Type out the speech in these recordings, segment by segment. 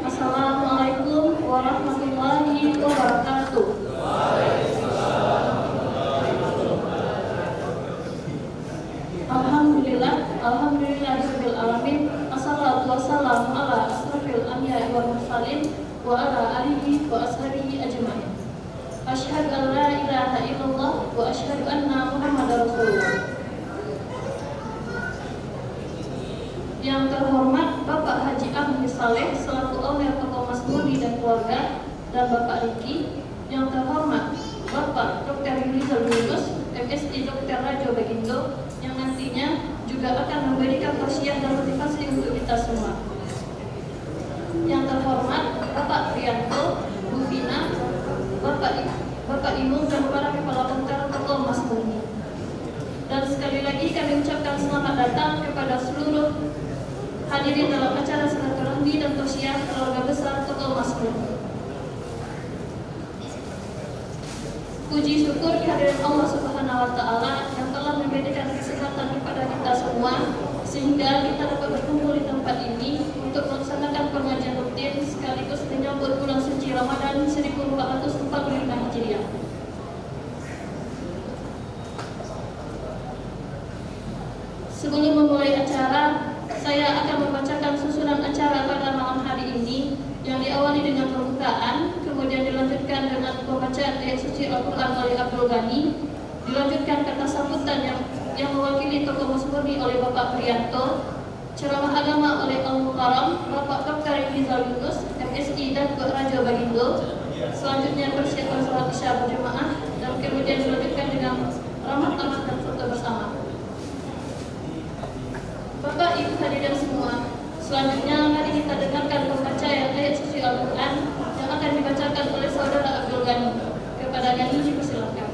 Assalamualaikum warahmatullahi wabarakatuh. Alhamdulillahirabbil alamin. Assalatu wassalamu ala asrofil anbiya'i wal mursalin wa ala alihi wa ashabihi ajmain. Asyhadu an la ilaha illallah wa asyhadu anna Muhammadar Rasulullah. Yang terhormat Bapak Haji Ahmad Saleh selaku Owner Toko Mas Mudi dan keluarga, dan Bapak Riki. Yang terhormat Bapak Dr. Yulizar Yunus, MSI Dr. Rajo Bagindo, yang nantinya juga akan memberikan tausiah dan motivasi untuk kita semua. Yang terhormat Bapak Priyanto, Bu Vina, Bapak Imung, dan para kepala konter Toko Mas Mudi. Dan sekali lagi kami ucapkan selamat datang kepada seluruh hadirin dalam acara silaturahmi dan tausiah keluarga besar Tokoh Masmur. Puji syukur kehadiran Allah Subhanahu wa Ta'ala yang telah memberikan kesehatan kepada kita semua, sehingga kita dapat berkumpul di tempat ini untuk melaksanakan pengajian rutin sekaligus menyambut bulan suci Ramadan 1445 Hijriah. Sebelum memulai acara, saya akan membacakan susunan acara pada malam hari ini yang diawali dengan pembukaan, kemudian dilanjutkan dengan pembacaan ayat suci Al-Quran oleh Abdul Ghani, dilanjutkan kata sambutan yang mewakili tokoh Masmurni oleh Bapak Prianto, ceramah agama oleh Al-Mukarram Bapak Dr. Rizal Yunus, MSI dan Raja Bagindo. Selanjutnya persiapan sholat isya berjamaah dan kemudian dilanjutkan dengan ramah tamah dan foto bersama. Bapak Ibu hadirin semua, selanjutnya mari kita dengarkan pembacaan ayat suci Al-Quran yang akan dibacakan oleh saudara Abdul Ghani. Kepada Ghani dipersilakan.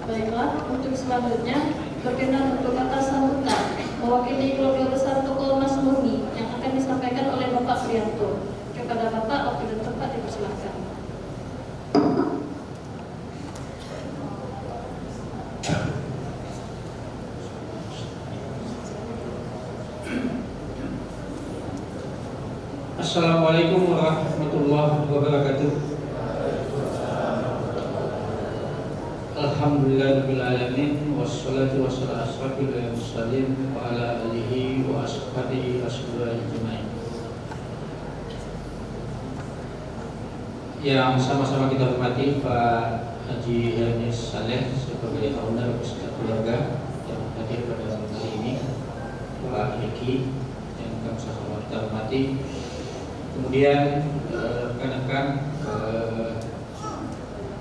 Baiklah, untuk selanjutnya berkenan untuk kata sambutan mewakili keluarga besar Tokoh Masmurni yang akan disampaikan oleh Bapak Prianto. Kepada Bapak, waktu dan tempat dipersilakan. Assalamualaikum warahmatullahi wabarakatuh. Alhamdulillahirabbil alamin wassalatu wassalamu ala asyrofil mursalin wa ala alihi wa ashabihi ajmain. Yang sama-sama kita hormati Pak Haji Ernest Saleh sebagai founder Pusat Keluarga yang hadir pada hari ini, Pak Riki yang kami sama kita hormati. Kemudian rekan-rekan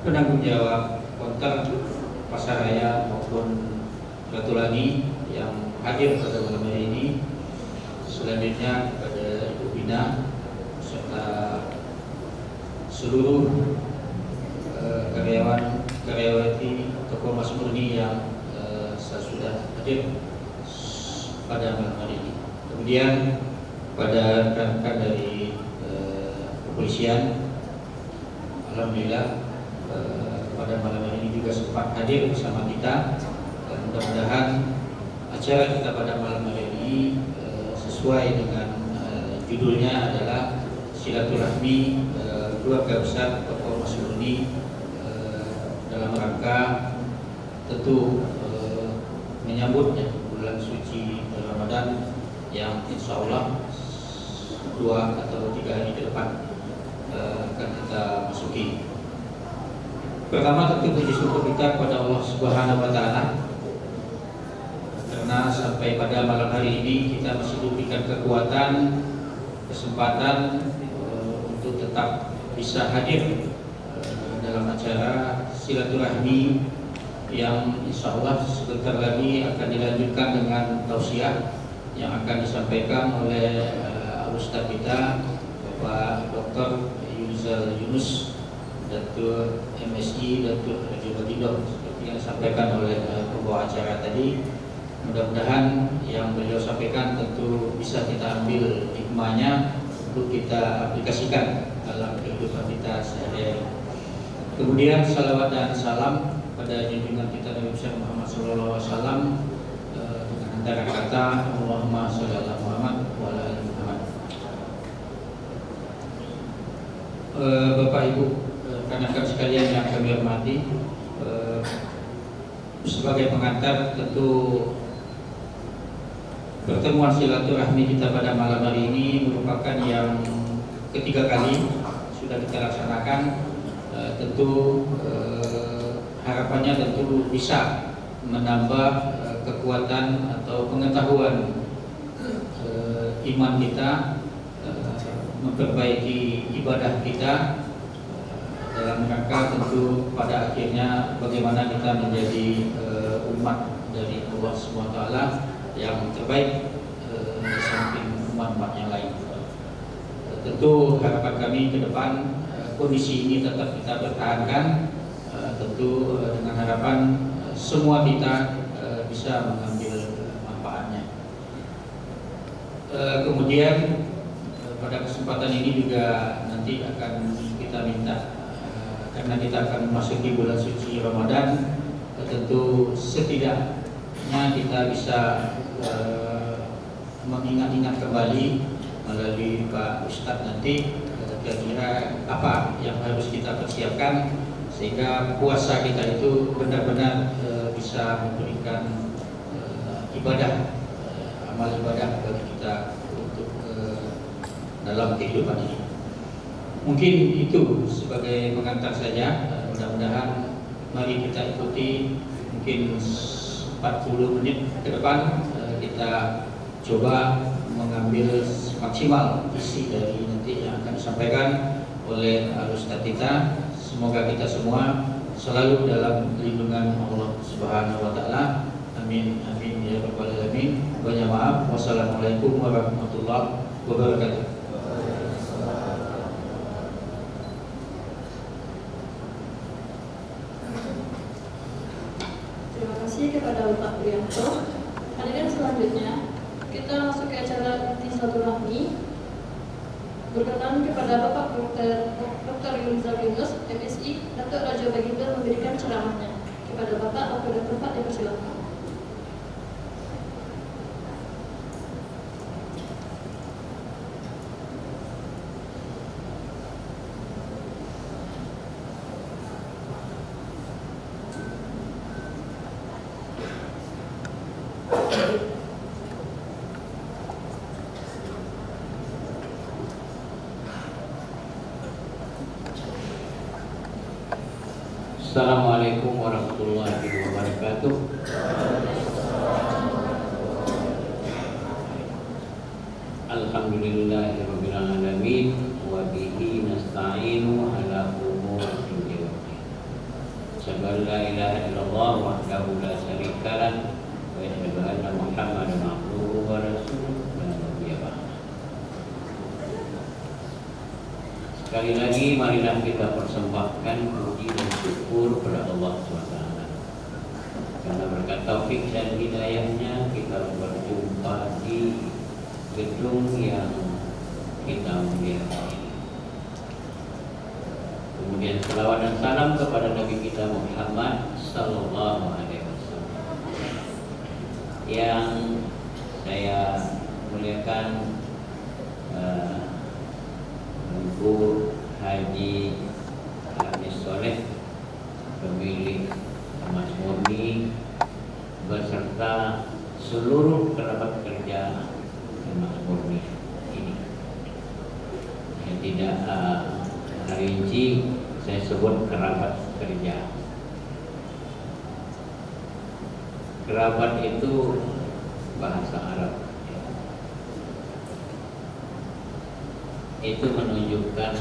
penanggung jawab konter Pasaraya maupun Batulangi yang hadir pada malam hari ini. Selanjutnya kepada Ibu Bina seluruh karyawati toko Mas Murni yang sudah hadir pada malam hari ini. Kemudian pada rekan-rekan dari kepolisian, alhamdulillah pada malam hari ini juga sempat hadir bersama kita. Dan mudah-mudahan acara kita pada malam hari ini sesuai dengan judulnya adalah silaturahmi keluarga besar tokoh Mas Murni dalam rangka tentu menyambut bulan suci Ramadan yang insya Allah 2 atau 3 hari ke depan akan kita masuki. Pertama tentu puji syukur kita kepada Allah Subhanahu wa Ta'ala, karena sampai pada malam hari ini kita masih diberikan kekuatan, kesempatan untuk tetap bisa hadir dalam acara silaturahmi yang insya Allah sebentar lagi akan dilanjutkan dengan tausiah yang akan disampaikan oleh Ustaz kita Bapak Dr. Yuzal Yunus, Datuk MSI, Datuk Haji Bagidoh, seperti yang disampaikan oleh pembawa acara tadi. Mudah-mudahan yang beliau sampaikan tentu bisa kita ambil hikmahnya untuk kita aplikasikan dalam kehidupan kita sehari-hari. Kemudian salawat dan salam pada junjungan kita Nabi Muhammad SAW dengan antara kata Allahumma sholli ala Muhammad wa ala ali Muhammad. Bapak Ibu, rekan-rekan sekalian yang kami hormati, sebagai pengantar tentu pertemuan silaturahmi kita pada malam hari ini merupakan yang ketiga kali sudah kita laksanakan. Tentu harapannya tentu bisa menambah kekuatan atau pengetahuan iman kita, memperbaiki ibadah kita dalam rangka tentu pada akhirnya bagaimana kita menjadi umat dari Allah SWT yang terbaik di samping umat-umat yang lain. Tentu harapan kami ke depan kondisi ini tetap kita pertahankan, tentu dengan harapan semua kita bisa mengambil manfaatnya. Kemudian pada kesempatan ini juga nanti akan kita minta, karena kita akan memasuki bulan suci Ramadan, tentu setidaknya kita bisa mengingat-ingat kembali melalui Pak Ustadz nanti kira-kira apa yang harus kita persiapkan sehingga puasa kita itu benar-benar bisa memberikan ibadah, amal ibadah bagi kita untuk dalam kehidupan ini. Mungkin itu sebagai pengantar saja. Mudah-mudahan mari kita ikuti mungkin 40 menit ke depan kita coba mengambil maksimal isi dari nanti yang akan disampaikan oleh Ustaz kita. Semoga kita semua selalu dalam lindungan Allah Subhanahu wa Ta'ala. Amin amin ya rabbal alamin. Banyak maaf. Wassalamualaikum warahmatullahi wabarakatuh. Terima kasih kepada Bapak Priyanto. Hadirin selanjutnya kita masuk ke acara inti silaturahmi. Berkenan kepada Bapak Dr. Yuzal Yunus, MSI, Datuk Raja Baginda memberikan ceramahnya. Kepada Bapak, waktu dan tempat dipersilakan. Assalamualaikum warahmatullahi wabarakatuh. Alhamdulillahirabbil alamin wa bihi nasta'inu ala umuri dunya wa din. Asyhadu an la ilaha illallah wahdahu la syarika lah wa asyhadu anna Muhammadan abduhu wa rasuluh la nabiyya ba'da. Sekali lagi marilah kita persembahkan puji dan syukur kepada Allah SWT. Karena berkat taufik dan hidayahnya kita berjumpa di gedung yang kita muliakan ini. Kemudian selawat dan salam kepada Nabi kita Muhammad Sallallahu Alaihi Wasallam yang saya muliakan, Ibu Haji Anies Soleh, pemilik Mas Murni, beserta seluruh kerabat kerja Mas Murni ini. Saya tidak rinci, saya sebut kerabat kerja. Kerabat itu bahasa Arab. Itu menunjukkan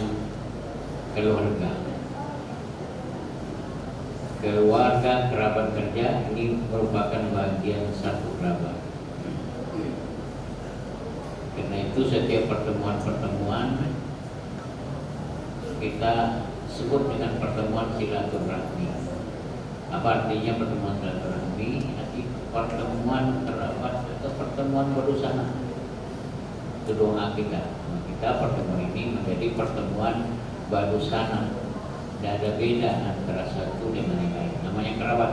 keluarga. Keluarga kerabat kerja ini merupakan bagian satu kerabat. Karena itu setiap pertemuan-pertemuan kita sebut dengan pertemuan silaturahmi. Apa artinya pertemuan silaturahmi? Arti pertemuan kerabat atau pertemuan berusaha. Itu doa kita. Kita pertemuan ini menjadi pertemuan badusana. Tidak ada beda antara satu dengan yang lain. Namanya kerabat.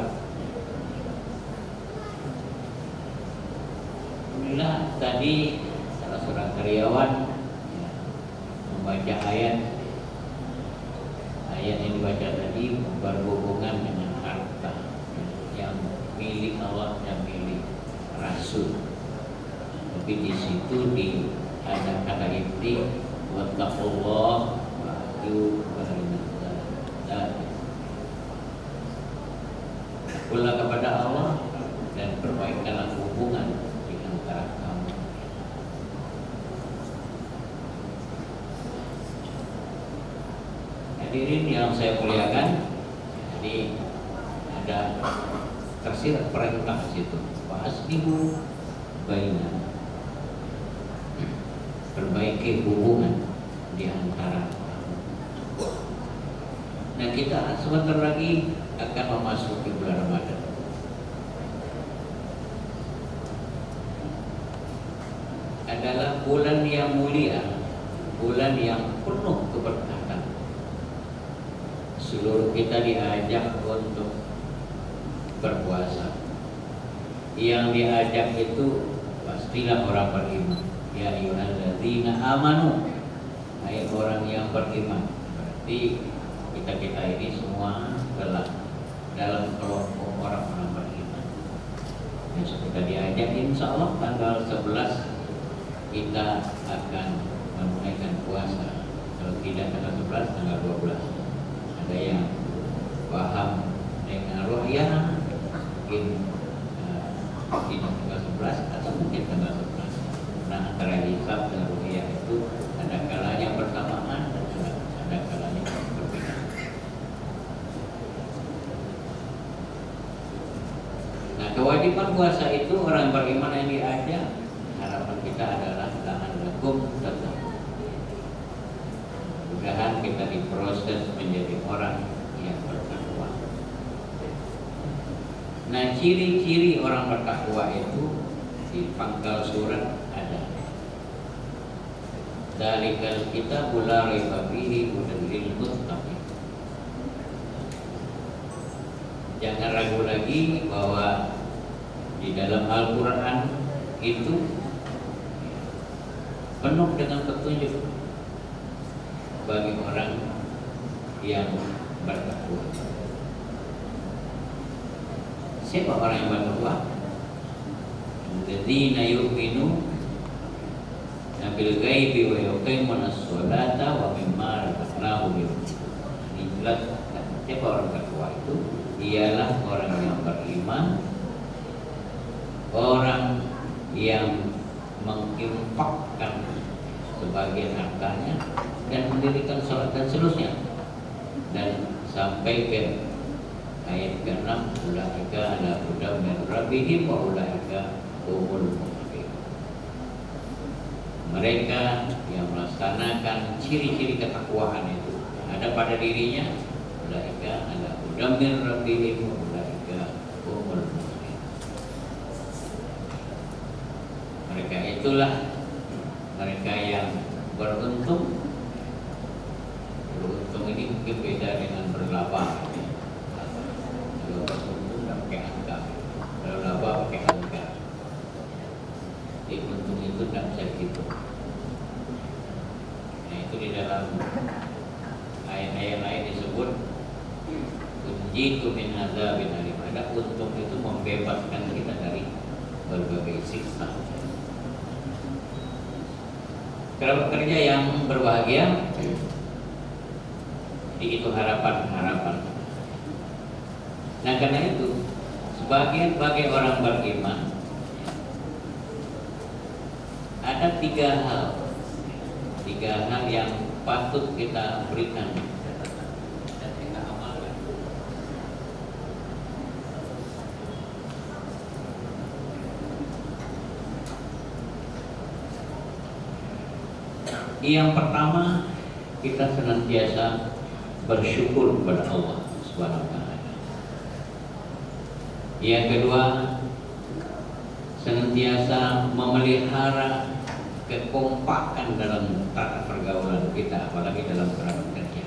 Alhamdulillah tadi salah seorang karyawan membaca ayat yang dibaca tadi berhubungan dengan harta yang milik Allah dan milik Rasul. Tapi di situ ada kata inti wattaqullah wa'tu takutlah kepada Allah dan perbaikanlah hubungan di antara kamu. Hadirin yang saya muliakan, jadi ada tersirat perintah di situ. Faslihu baina, perbaiki hubungan di antara kamu. Nah, kita sebentar lagi akan memasuki bulan Ramadan. Adalah bulan yang mulia, bulan yang penuh keberkatan. Seluruh kita diajak untuk berpuasa. Yang diajak itu pastilah orang beriman. Ya ayyuhalladzina amanu, hai orang yang beriman. Berarti kita ini semua telah dalam kelompok orang-orang beriman. Yang kita diajak, insya Allah tanggal 11 kita akan menunaikan puasa. Kalau tidak tanggal 11, tanggal 12. Ada yang paham dengan ru'yah, mungkin tidak tanggal 11 atau mungkin tanggal 11. Nah, antara hisab dan ru'yah itu ada kalanya bersamaan dan ada kalanya berbeda. Nah, kewajiban puasa itu orang beriman yang diajak, harapan kita adalah la'allakum tattaqun. Mudah-mudahan kita diproses menjadi orang yang bertakwa. Nah, ciri-ciri orang bertakwa itu di pangkal surat ada. Dzalikal kitabul la raiba fihi hudan lil muttaqin. Jangan ragu lagi bahwa di dalam Al-Quran itu penuh dengan petunjuk bagi orang yang bertakwa. Siapa orang yang bertakwa? Alladzina yu'minu bil ghaibi wa yuqimuna as-sholata wa mimma razaqnahum yunfiqun. Ini jelas siapa orang bertakwa itu? Ialah orang yang beriman, orang yang menginfakkan sebagian hartanya dan mendirikan sholat dan seterusnya, dan sampai ke ayat ke-6, ulaika ala hudan min rabbihim wa ulaika humul muhtadun. Mereka yang melaksanakan ciri-ciri ketakwaan itu ada pada dirinya, ulaika ala hudan min rabbihim wa ulaika humul muflihun. Mereka itulah mereka yang beruntung. Beruntung ini mungkin beda dengan berlaba. Kalau beruntung tidak pakai angka, kalau laba pakai angka. Jadi untung itu tidak bisa dihitung. Nah itu di dalam ayat-ayat lain disebut unjitu min adzabin alim. Ada untung itu membebaskan kita dari berbagai siksa. Kerabat kerja yang berbahagia, jadi itu harapan-harapan. Nah karena itu sebagai orang beriman ada tiga hal yang patut kita berikan dan kita amalkan. Yang pertama, kita senantiasa bersyukur kepada Allah Subhanahu wa taala. Yang kedua, senantiasa memelihara kekompakan dalam tata pergaulan kita, apalagi dalam kerabat kerja.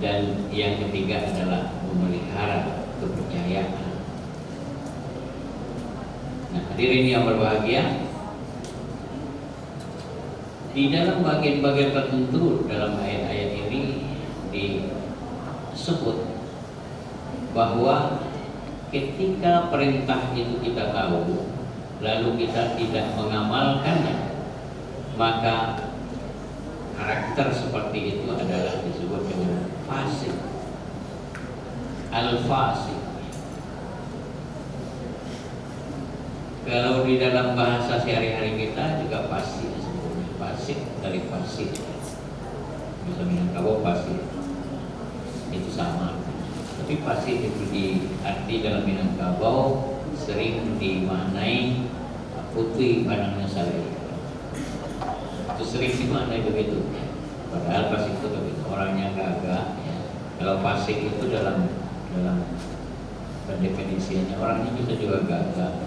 Dan yang ketiga adalah memelihara kepercayaan. Nah, hadirin yang berbahagia, di dalam bagian-bagian tertentu dalam ayat-ayat ini disebut bahwa ketika perintah itu kita tahu lalu kita tidak mengamalkannya, maka karakter seperti itu adalah disebut dengan fasik, al-fasik. Kalau di dalam bahasa sehari-hari kita juga fasik, fasik dari fasik, bisa Minangkabau fasik itu sama, tapi fasik itu diarti dalam Minangkabau sering dimaknai putih panangnya saleh. Itu sering dimaknai begitu. Padahal fasik itu begitu, orangnya gagah. Ya. Kalau fasik itu dalam definisinya orangnya bisa juga gagah,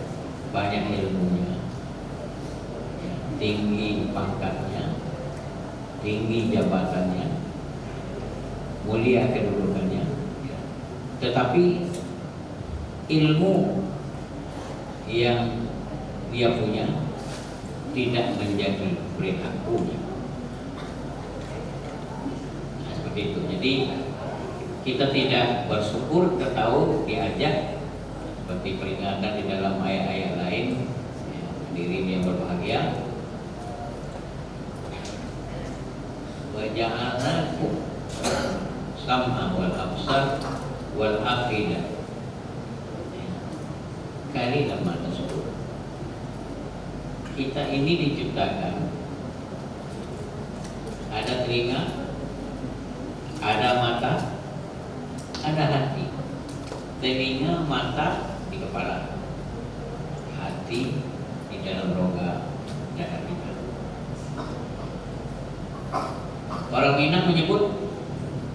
banyak ilmunya, ya, tinggi pangkatnya, tinggi jabatannya, mulia kedudukannya, ya. Tetapi ilmu yang dia punya tidak menjadi perilakunya. Nah, seperti itu. Jadi kita tidak bersyukur, kita tahu diajak seperti peringatan di dalam ayat-ayat lain, ya, hadirin yang berbahagia. Wa ja'alnakum sam'a wal absar wal afidah. Kali lama tersebut kita ini diciptakan ada telinga, ada mata, ada hati. Telinga, mata di kepala, hati di dalam rongga dada kita. Orang Minang menyebut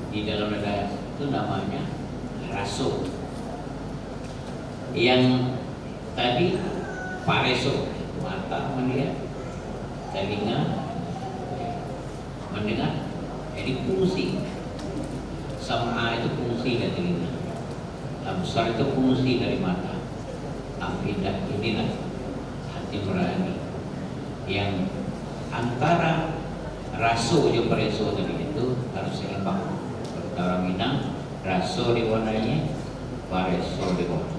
di dalam dada itu namanya raso. Yang tadi pareso, mata melihat, telinga mendengar, jadi fungsi. Sama itu fungsi dari telinga, absar itu fungsi dari mata, afidah inilah hati nurani yang antara raso dan pareso tadi itu harus seimbang. Orang Minang raso diwarnai, pareso diwarnai.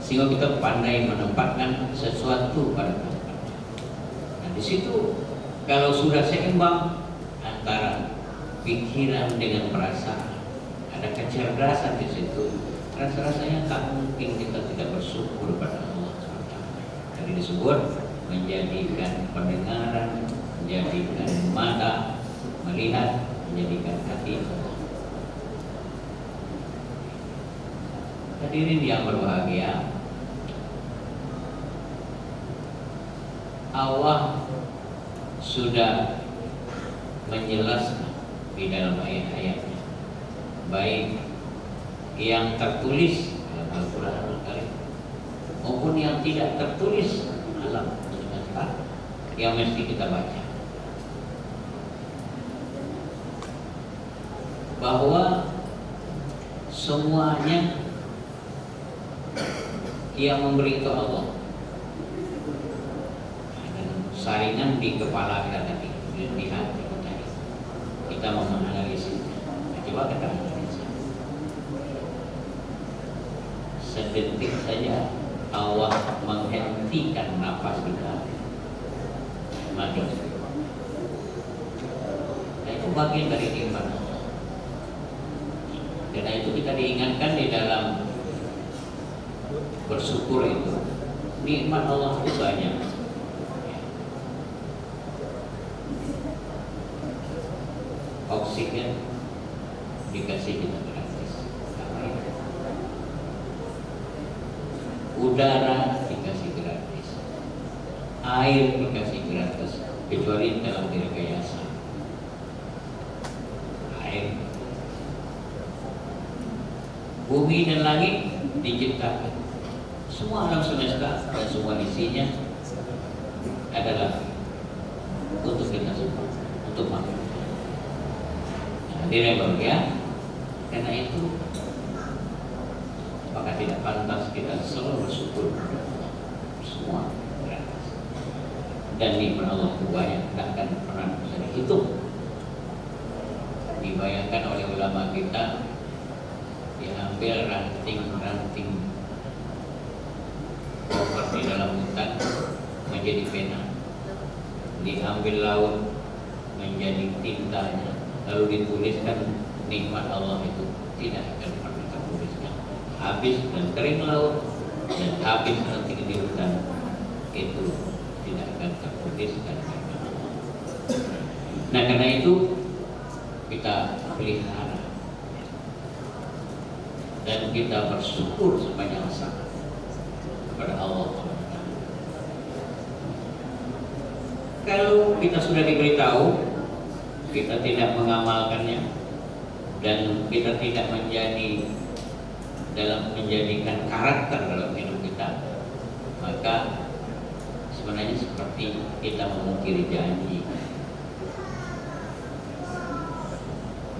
Sehingga kita pandai menempatkan sesuatu pada tempat. Nah di situ kalau sudah seimbang antara pikiran dengan perasaan, ada kecerdasan di situ, rasa-rasanya tak mungkin kita tidak bersyukur pada Allah SWT. Jadi disebut menjadikan pendengaran, menjadikan mata melihat, menjadikan hati. Hadirin yang berbahagia, Allah sudah menjelaskan di dalam ayat-ayatnya, baik yang tertulis dalam Al-Quran Al-Karim maupun yang tidak tertulis dalam semesta yang mesti kita baca, bahwa semuanya yang memberi itu Allah. Dan saringan di kepala kita tadi, di hati kita, kita mau menganalisisnya. Coba kita analisa. Sedetik saja Allah menghentikan nafas kita mati. Nah, itu bagian dari nikmat. Karena itu kita diingatkan di dalam bersyukur itu, nikmat Allah itu banyak. Oksigen dikasih kita gratis, udara dikasih gratis, air dikasih gratis, kecuali dalam direkayasa. Air, bumi dan langit diciptakan, semua alam semesta dan semua isinya adalah untuk kita semua, untuk manusia. Hadirin ya, karena itu maka tidak pantas kita selalu bersyukur semua gratis. Dan nikmat Allah itu banyak, tidak akan pernah bisa dihitung. Dibayangkan oleh ulama kita, diambil ranting-ranting pohon di dalam hutan menjadi pena, diambil laut menjadi tintanya, lalu dituliskan nikmat Allah itu tidak akan pernah tertuliskan. Habis dan kering laut dan habis nanti di hutan, itu tidak akan tertuliskan nikmat Allah. Nah, karena itu kita pelihara dan kita bersyukur sepanjang masa kepada Allah. Kalau kita sudah diberitahu, kita tidak mengamalkannya dan kita tidak menjadikan karakter dalam hidup kita, maka sebenarnya seperti kita memungkiri janji.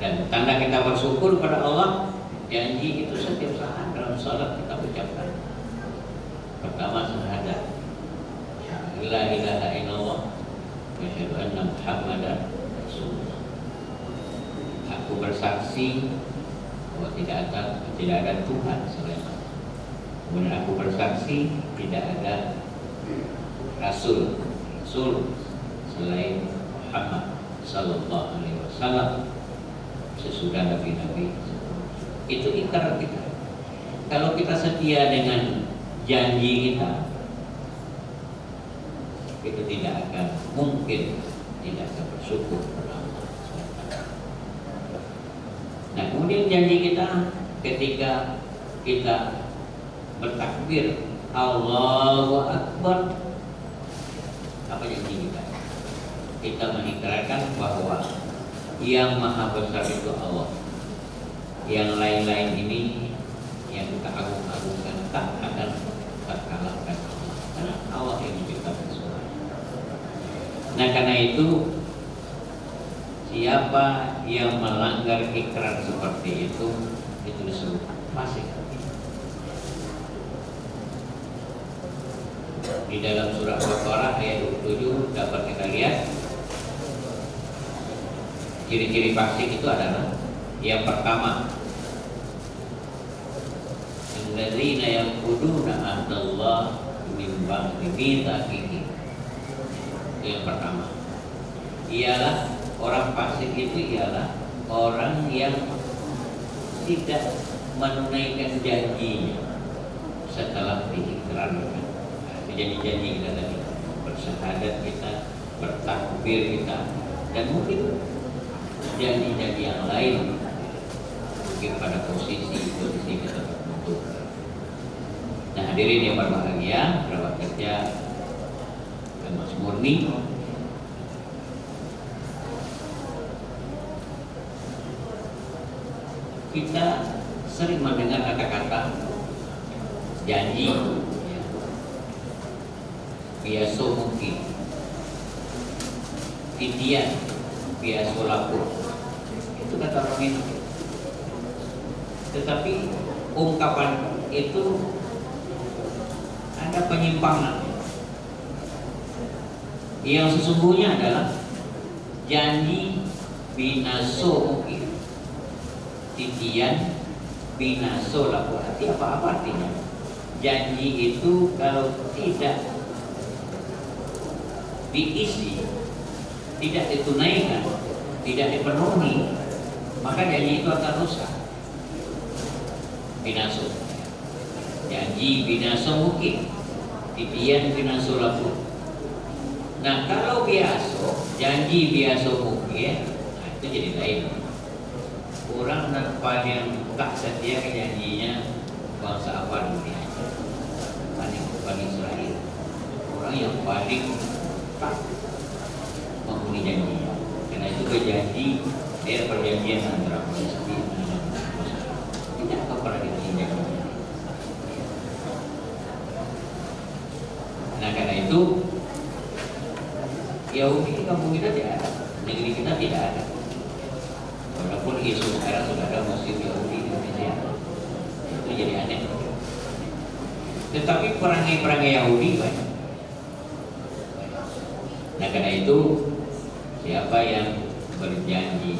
Dan tanda kita bersyukur pada Allah, janji itu setiap saat dalam salat kita ucapkan. Pertama syahadat, la ilaha illallah wa asyhadu anna Muhammadan rasulullah. Aku bersaksi bahwa tidak ada Tuhan selain Allah. Kemudian aku bersaksi tidak ada Rasul selain Muhammad sallallahu alaihi wasallam sesudah nabi-nabi. Itu ikrar kita. Kalau kita setia dengan janji kita, itu tidak akan mungkin tidak akan bersyukur kepada Allah. Nah, kemudian janji kita ketika kita bertakbir Allahu Akbar, apa janji kita? Kita mengikrarkan bahwa yang maha besar itu Allah. Yang lain-lain ini yang kita agung-agungkan tak akan terkalahkan Allah, karena Allah yang menciptakan semuanya. Nah, karena itu siapa yang melanggar ikrar seperti itu disebut fasik. Di dalam surah Baqarah ayat 27 dapat kita lihat ciri-ciri fasik itu adalah yang pertama, alladzina yanquduna ahdallah min ba'di mitsaqihi. Yang pertama ialah orang fasik itu ialah orang yang tidak menunaikan janjinya setelah diikrarkan. Janji-janji kita tadi, bersyahadat kita, bertakbir kita, dan mungkin janji-janji yang lain, mungkin pada posisi kita tertentu. Nah, hadirin yang berbahagia, kerabat kerja emas murni. Kita sering mendengar kata-kata janji, ya, biasa mungkin, titian, biasa lapor. Itu kata orang ini. Tetapi ungkapan itu ada penyimpangan. Yang sesungguhnya adalah janji binaso mungkin, titian binaso lapor. Apa artinya? Janji itu kalau tidak diisi, tidak ditunaikan, tidak dipenuhi, maka janji itu akan rusak. Binaso, janji binaso mungkin, titian binaso lapor. Nah kalau biasa, janji biasa mungkin, nah itu jadi lain. Orang yang tak setia ke janjinya bangsa apa dunia, Bani Israel. Orang yang paling tak memenuhi janjinya. Karena itu berjanji, dia perjanjian antara Palestina dan Israel. Tidak akan pernah dipenuhi janjinya. Nah karena itu Yahudi di kampung kita tidak ada, negeri kita tidak ada. Walaupun isu sekarang sudah ada muslim Yahudi di Indonesia, itu jadi aneh. Tetapi perangai-perangai Yahudi banyak. Nah karena itu siapa yang berjanji,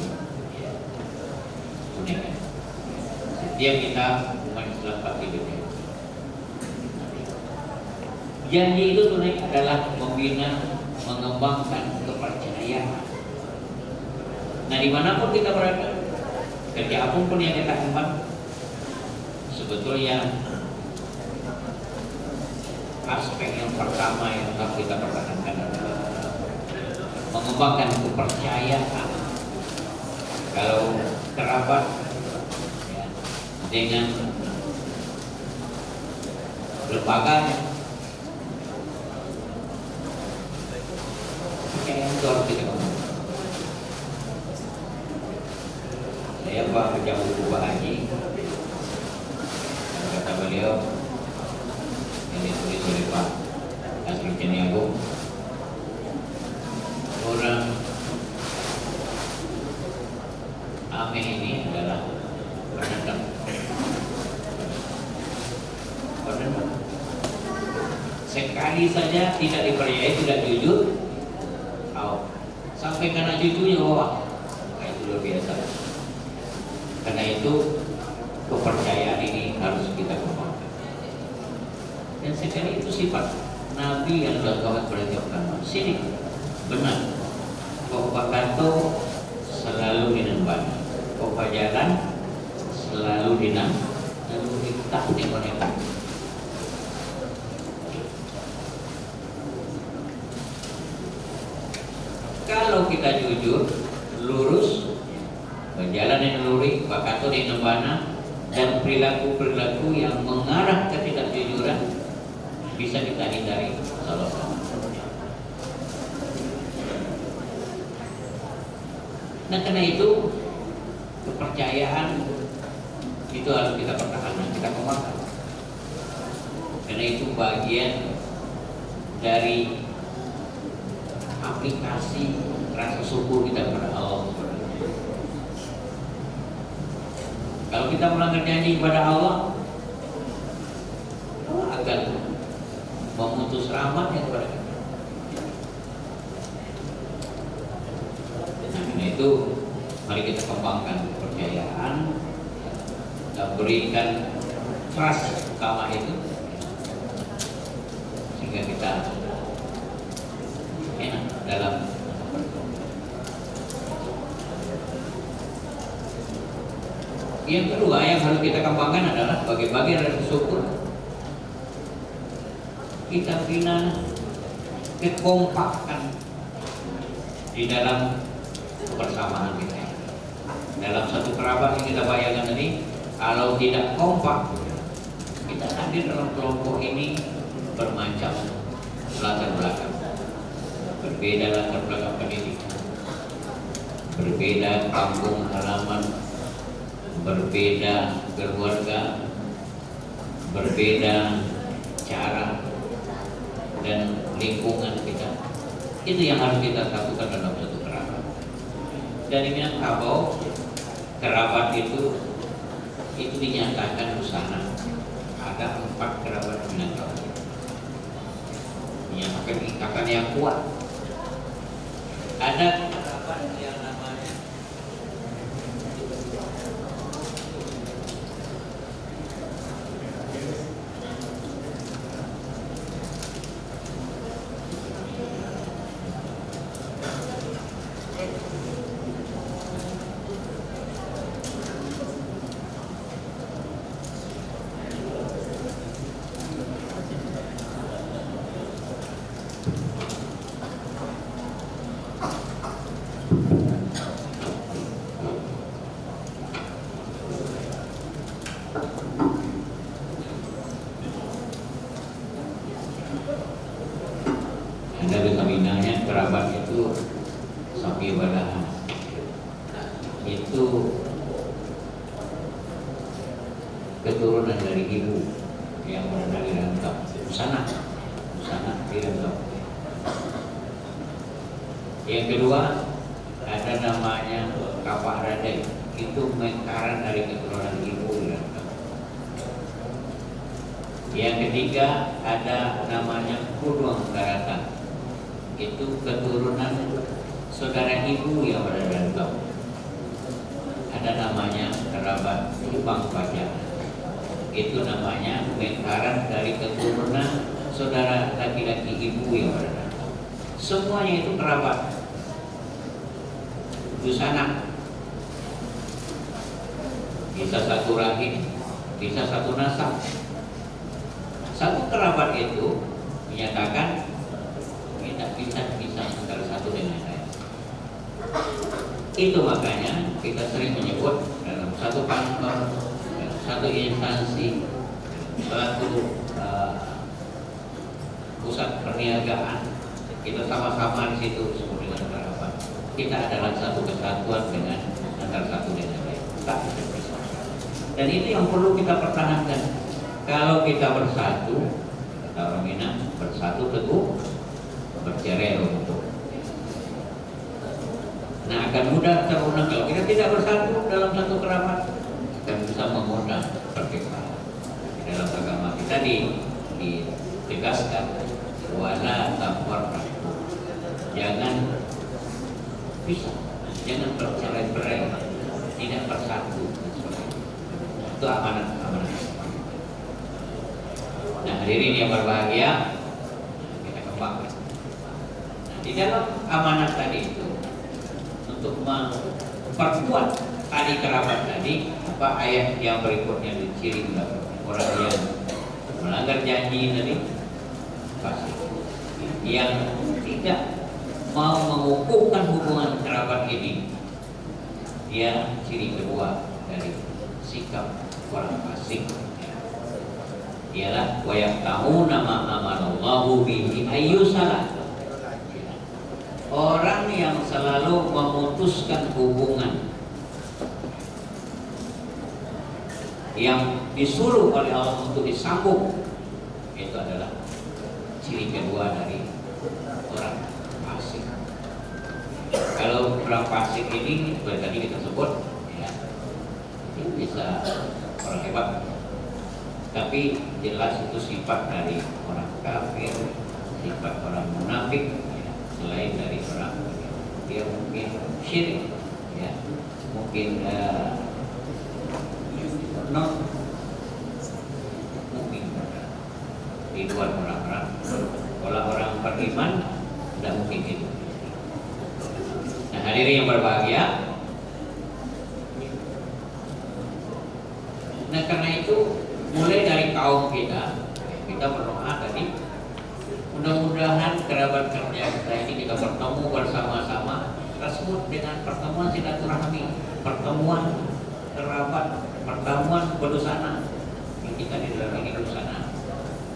ya, tunaikan. Setiap kita umat Islam pasti berjanji. Janji itu tunaikan adalah membina, mengembangkan kepercayaan. Nah dimanapun kita berada, kerja apapun yang kita kembang, sebetulnya aspek yang pertama yang harus kita pertahankan adalah mengembangkan kepercayaan. Kalau kerabat, ya, dengan lembaganya, kepercayaan itu harus kita kembangkan. Saya baca buku Pak Haji, kata beliau yang ditulis oleh Pak Asri Ceniago, orang Ameh ini adalah penentang. Sekali saja tidak dipercayai, tidak jujur, sampai karena jujurnya itu luar biasa. Karena itu kepercayaan ini harus kita kembangkan. Dan sekali itu sifat Nabi yang dilakukan pada tiap nama. Sini benar. Kau kanto selalu dinambah. Kau jalan selalu dinam. Lalu kita dimana. Kalau kita jujur, lurus, berjalan yang lurus, bakato di nembana, dan perilaku-perilaku yang mengarah ke ketidakjujuran bisa kita hindari sama-sama. Nah karena itu kepercayaan itu harus kita pertahankan, kita kembangkan. Karena itu bagian dari aplikasi rasa syukur kita kepada Allah. Kalau kita melanggar janji kepada Allah, Allah akan memutus rahmatnya kepada kita. Nah, karena itu mari kita kembangkan kepercayaan dan berikan trust utama itu sehingga kita enak dalam yang kedua yang harus kita kembangkan adalah bagi-bagi rasa syukur. Kita bina kekompakan di dalam kebersamaan kita. Dalam satu kerabat yang kita bayangkan tadi, kalau tidak kompak, kita hadir dalam kelompok ini bermacam latar belakang. berbeda latar belakang pendidikan, berbeda kampung halaman, berbeda keluarga, berbeda cara dan lingkungan kita. Itu yang harus kita satukan dalam satu kerabat. Dan Minangkabau, kerabat itu dinyatakan di sana. Ada 4 kerabat Minangkabau. Menyatakan ikatan yang kuat. Ada kerabat yang namanya Binanya kerabat itu sapi balahan. Itu keturunan dari ibu yang berada di rantau. Busana di rantau. Yang kedua ada namanya Kapak Radai. Itu mekaran dari keturunan ibu di rantau. Yang ketiga ada namanya Kuduang Daratan. Itu keturunan saudara ibu yang berada di rantau. Ada namanya kerabat Lubang Pajak. Itu namanya mekaran dari keturunan saudara laki-laki ibu yang berada di rantau. Semuanya itu kerabat. Busana bisa satu rahim, bisa satu nasab. Satu kerabat itu menyatakan tidak bisa antara satu dengan lain. Itu makanya kita sering menyebut dalam satu kantor, satu instansi, suatu pusat perniagaan, kita sama-sama di situ disebut dengan kerabat. Kita adalah satu kesatuan dengan antara satu dengan lain. Tak bisa bersatu. Dan itu yang perlu kita pertahankan. Kalau kita bersatu, kata orang Minang, bersatu teguh, bercerai runtuh. Nah, akan mudah terulang kalau kita tidak bersatu dalam satu kerabat, akan bisa mengundang perpecahan. Di dalam agama kita ditegaskan wala tafarraqu. Jangan pisah, jangan bercerai-berai, tidak bersatu. Itu amanat. Nah, hadirin yang berbahagia, kita kembangkan. Di dalam amanat tadi itu untuk memperkuat tali kerabat tadi, apa ayat yang berikutnya diciri orang yang melanggar janji tadi pasti, yang tidak mau mengukuhkan hubungan kerabat ini, dia ciri kedua dari sikap orang fasik ialah wa yaqta'una ma amanallahu bihi ayyusalah. Orang yang selalu memutuskan hubungan yang disuruh oleh Allah untuk disambung, itu adalah ciri kedua dari orang fasik. Kalau orang fasik ini seperti tadi kita sebut, ya, ini bisa orang hebat, tapi jelas itu sifat dari orang kafir, sifat orang munafik. Selain dari orang dia mungkin syirik, ya, mungkin mungkin di luar orang-orang. Kalau orang beriman tidak mungkin itu. Nah, hadirin yang berbahagia, nah karena itu mulai dari kaum kita berdoa tadi, mudah-mudahan kerabat kerja kita ini kita bertemu bersama-sama, kita sebut dengan pertemuan silaturahmi, pertemuan kerabat, pertemuan berbusana. Kita di dalam ini berbusana.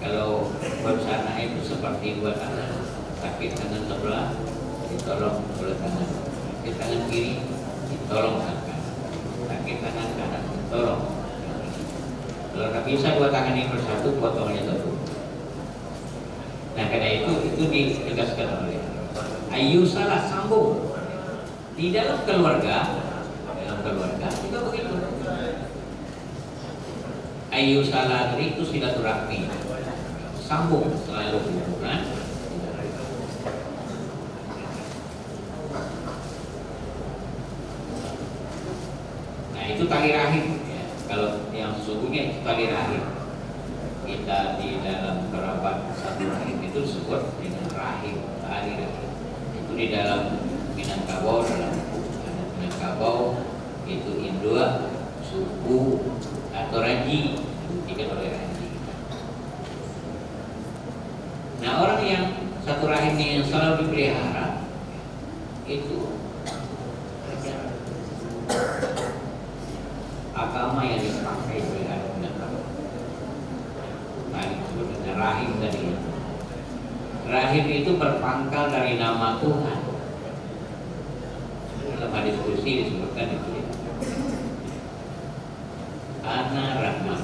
Kalau berbusana itu seperti dua tangan, sakit tangan sebelah, ditolong oleh tangan kaki, tangan kiri ditolong tangan kanan, kaki tangan kanan ditolong. Kalau nggak bisa dua tangan ini bersatu, potongnya satu. Nah karena itu ditegaskan oleh ayu salah sambung di dalam keluarga juga begitu. Ayu salah itu silaturahmi, sambung selalu hubungan. Nah itu tali rahim ya. Kalau yang sesungguhnya itu tali rahim, kita di dalam kerabat satu rahim itu disebut dengan rahim, tali rahim. Itu di dalam Minangkabau, dalam Minangkabau itu indua, suku atau raji, dibuktikan oleh raji. Nah orang yang satu rahimnya yang selalu dipelihara itu agama yang dipakai oleh Minangkabau. Nah disebut dengan rahim tadi. Rahim itu berpangkal dari nama Tuhan. Dalam hadis kursi disebutkan itu ya. Ana Rahman.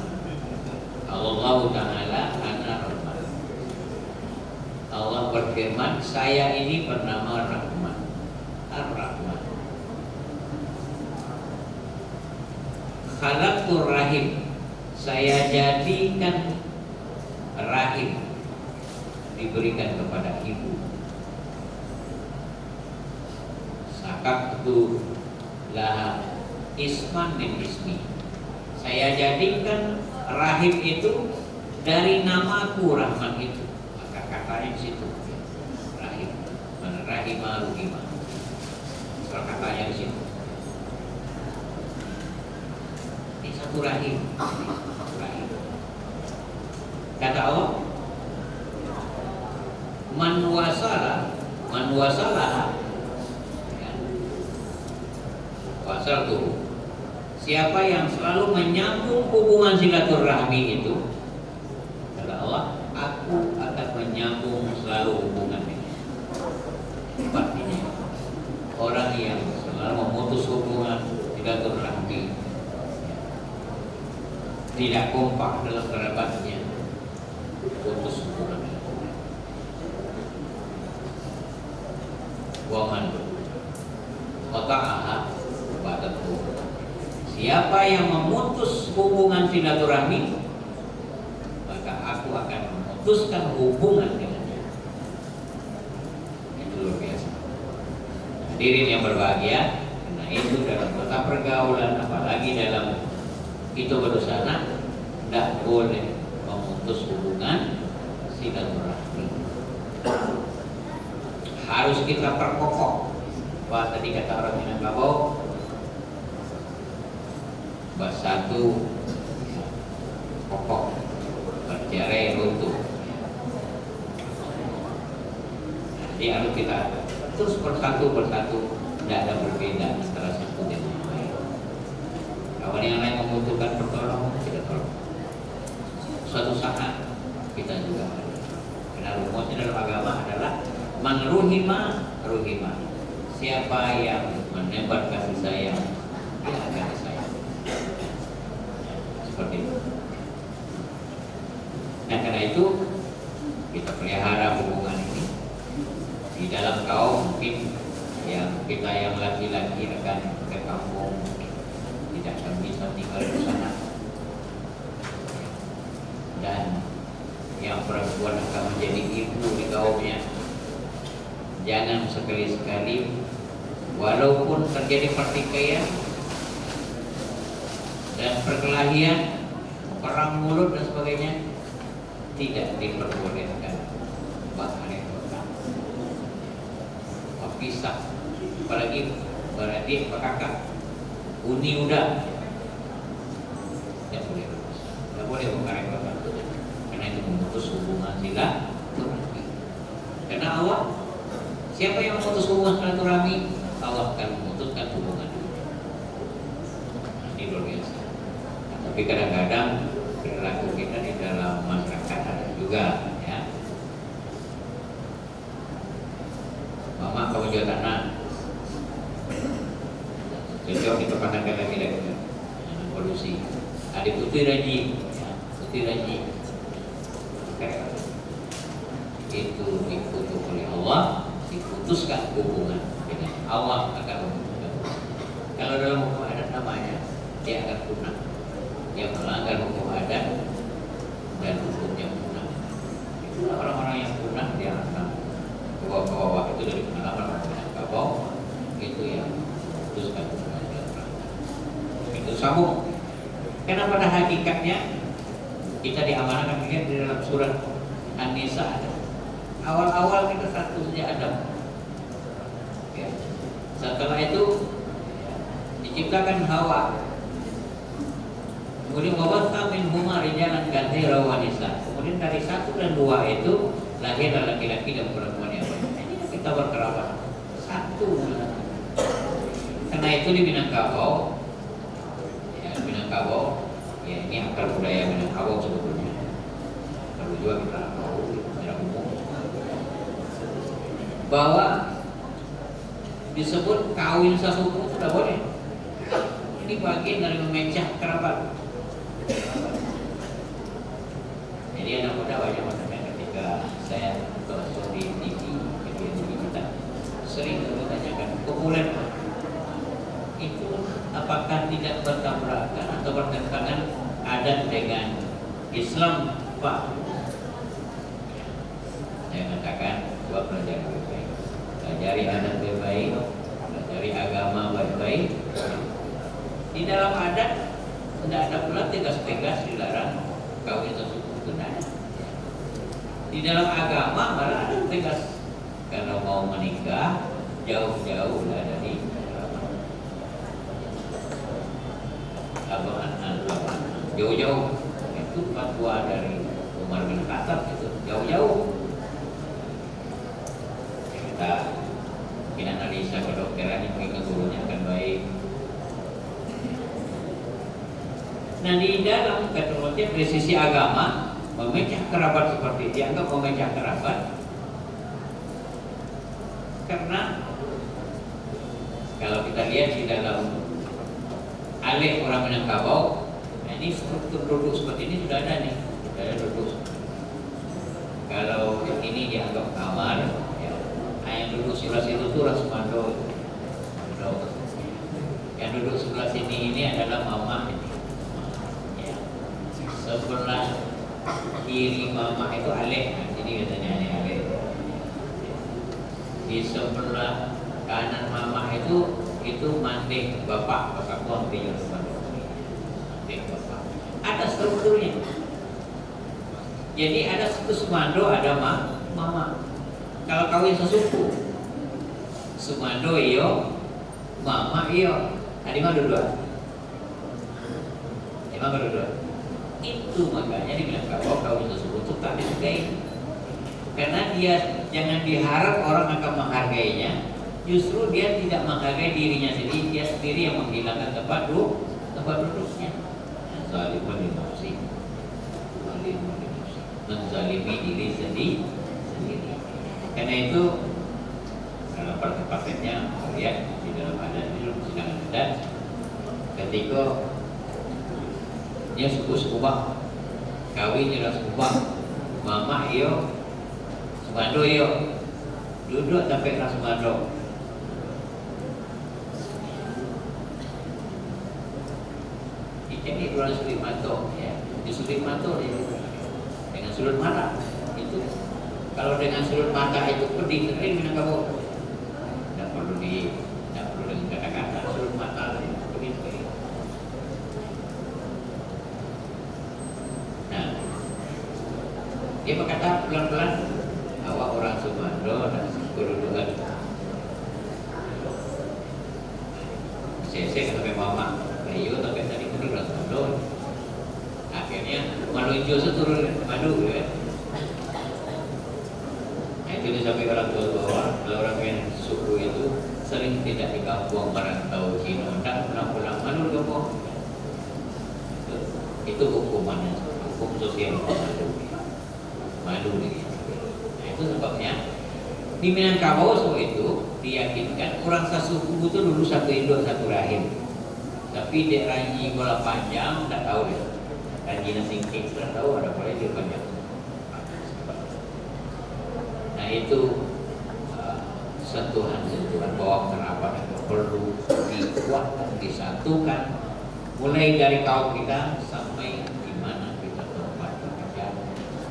Allah Ta'ala Ana Rahman. Allah berfirman, saya ini bernama Rahman. Ar-Rahman. Khalaqtur rahim. Saya jadikan rahim diberikan kepada ibu. Sakaktu laha isman min ismi. Saya jadikan rahim itu dari namaku, Rahman itu. Maka katanya di situ rahim, mana rahimah ruhimah. Kalau katanya di situ. Ini satu rahim. Rahim. Kata Allah, man wasalah ya. Wasal tuh siapa yang selalu menyambung hubungan silaturahmi itu, kata Allah, aku akan menyambung selalu hubungan ini. Artinya orang yang selalu memutus hubungan silaturahmi, tidak kompak dalam kerabatnya, putus hubungan. Waman qata'aha ba'dathu. Siapa yang memutus hubungan silaturahmi, maka aku akan memutuskan hubungan dengannya. Itu luar biasa. Hadirin yang berbahagia, karena itu dalam tata pergaulan, apalagi dalam itu berusaha, tidak boleh memutus hubungan silaturahmi. Harus kita perkokoh. Wah, tadi kata orang Minangkabau, bersatu kokoh, bercerai runtuh. Jadi harus kita terus bersatu, tidak ada berbeda antara satu dengan yang lain. Kawan yang lain membutuhkan pertolongan, kita tolong. Suatu saat kita juga ada. Karena rumusnya dalam agama adalah man ruhima. Siapa yang menebar kasih sayang, dia akan disayang. Seperti itu. Nah karena itu kita pelihara hubungan ini di dalam kaum. Mungkin yang kita yang laki-laki akan ke kampung, tidak akan bisa tinggal di sana, dan yang perempuan akan menjadi ibu di kaumnya. Jangan sekali-sekali walaupun terjadi pertikaian dan perkelahian, perang mulut dan sebagainya, tidak diperbolehkan. Bahkan pisah, apalagi beradik, kakak, uni udah, tidak boleh, tidak boleh mengkarek-karek, karena itu memutus hubungan silaturahmi. Karena Allah, siapa yang memutus hubungan silaturahmi, Allah akan memutuskan hubungan. Ini luar biasa. Tapi kadang-kadang perilaku kita di dalam masyarakat ada juga, ya. Mama kalau juga tanah. Cocok diperpanjangkan lagi dengan polusi. Ada putih raji, putih raji. Itu dikutuk oleh Allah, diputuskan hubungan dengan Allah akan hubungan. Kalau dalam hukum adat namanya, dia akan punah. Dia melanggar hukum adat dan hukumnya punah. Itulah orang-orang yang punah dia akan ke bawah itu dari pengalaman orang ke bawah itu yang putuskan hubungan. Itu sambung. Karena pada hakikatnya kita diamanahkan lihat di dalam surat An-Nisa ada. Awal-awal kita satu saja Adam. Ya. Setelah itu diciptakan Hawa. Kemudian wabatha minhuma rijalan katsiran wa nisa. Kemudian dari 1 dan 2 itu lahirlah laki-laki dan perempuan yang banyak. Ini kita berkerabat satu. Karena itu di Minangkabau, ya ini akar budaya Minangkabau sebetulnya. Perlu juga kita tahu secara umum bahwa disebut kawin sesuku sudah boleh. Ini bagian dari memecah kerabat. Jadi anak muda banyak makanya ketika saya tonton di TV, kita sering bertanyakan populer itu apakah tidak bertabrakan atau bertentangan adat dengan Islam, Pak? Saya katakan buat pelajari baik-baik, pelajari adat baik-baik, pelajari agama baik-baik. Di dalam adat tidak ada pula tegas-tegas dilarang kawin sesuku, tidak ada. Di dalam agama malah ada tegas kalau mau menikah jauh-jauh lah dari jauh-jauh. Itu fatwa dari Umar bin Khattab, itu jauh-jauh. Kita analisa kedokteran yang mungkin gurunya akan baik. Nah di dalam keterusan dari sisi agama memecah kerabat seperti dianggap memecah kerabat karena kalau kita lihat di dalam alih orang Minangkabau, nah ini struktur duduk seperti ini sudah ada nih, sudah ada duduk. Kalau yang ini dianggap kamar, ya, yang duduk sebelah situ tuh Rasmando. Yang duduk sebelah sini ini adalah mama ini. Ya. Sebelah kiri mama itu alih, jadi katanya ini alih. Di sebelah kanan mama itu mandek bapak buang di rumah. Mandek bapak. Ada strukturnya. Jadi ada satu Sumando, ada mama. Kalau kawin sesuku, Sumando iyo, mama iyo. Tadi mah dua. Emang dua. Itu makanya dibilang kalau kawin sesuku itu tak disukai. Karena dia jangan diharap orang akan menghargainya. Justru dia tidak menghargai dirinya sendiri, dia sendiri yang menghilangkan tempat duduknya. Zalimun li nafsi, menzalimi diri sendiri. Karena itu dalam prakteknya lihat di dalam adat di dalam persidangan adat, ketika dia suku-suku kawin jelas ubah, mama iyo, Sumando iyo, duduk sampai kelas Sumando. Jadi orang sudut mata, ya, di sudut mata dia dengan sudut mata itu. Kalau dengan sudut mata itu pedih kering dengan kamu, tidak perlu dengan kata-kata sudut mata pedih kering. Nah, dia berkata pelan-pelan, awak orang Sumando dan kedudukan. Saya sampai mama. Ayo tapi tadi itu udah turun. Akhirnya menuju turun madu ya. Nah, itu disampaikan orang tua bahwa orang yang suku itu sering tidak di kampung merantau Cina, tidak pulang madu kampung. Itu hukumannya, hukum sosial madu ini. Nah, itu sebabnya di Minangkabau itu dia rasa suku itu dulu satu induk satu rahim. Tapi dia ranji bola panjang, tak tahu dia. Ranji nasi kek, tak tahu ada boleh dia panjang. Nah itu sentuhan bahwa kerabat itu perlu dikuatkan, disatukan, mulai dari kaum kita sampai di mana kita tempat bekerja,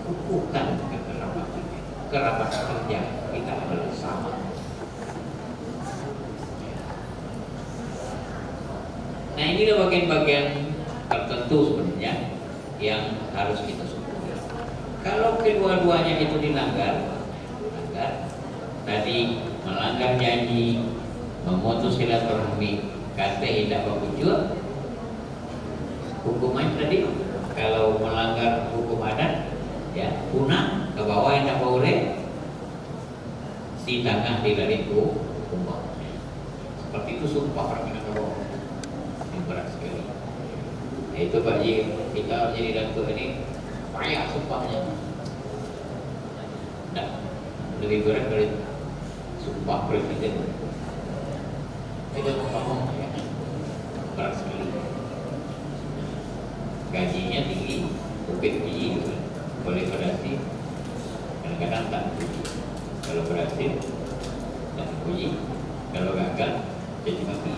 kukuhkan kekerabatan. Kerabat kerja kita adalah sama. Nah inilah bagian-bagian tertentu sebenarnya yang harus kita syukuri. Kalau kedua-duanya itu dilanggar, tadi melanggar janji, memutus silaturahmi, kata tidak berwujud, hukuman tadi kalau melanggar hukum adat, ya punah ke bawah yang tak boleh, di tengah dilariku hukum. Seperti itu sumpah perkawinan ke bawah. Berat sekali. Nah, itu bagi kita jadi datuk ini payah sumpahnya. Nah, lebih berat dari sumpah presiden. Itu paham ya. Berat sekali. Gajinya tinggi, upet tinggi juga. Boleh berhasil, kadang-kadang tak puji. Kalau berhasil, tak puji. Kalau gagal, jadi mati.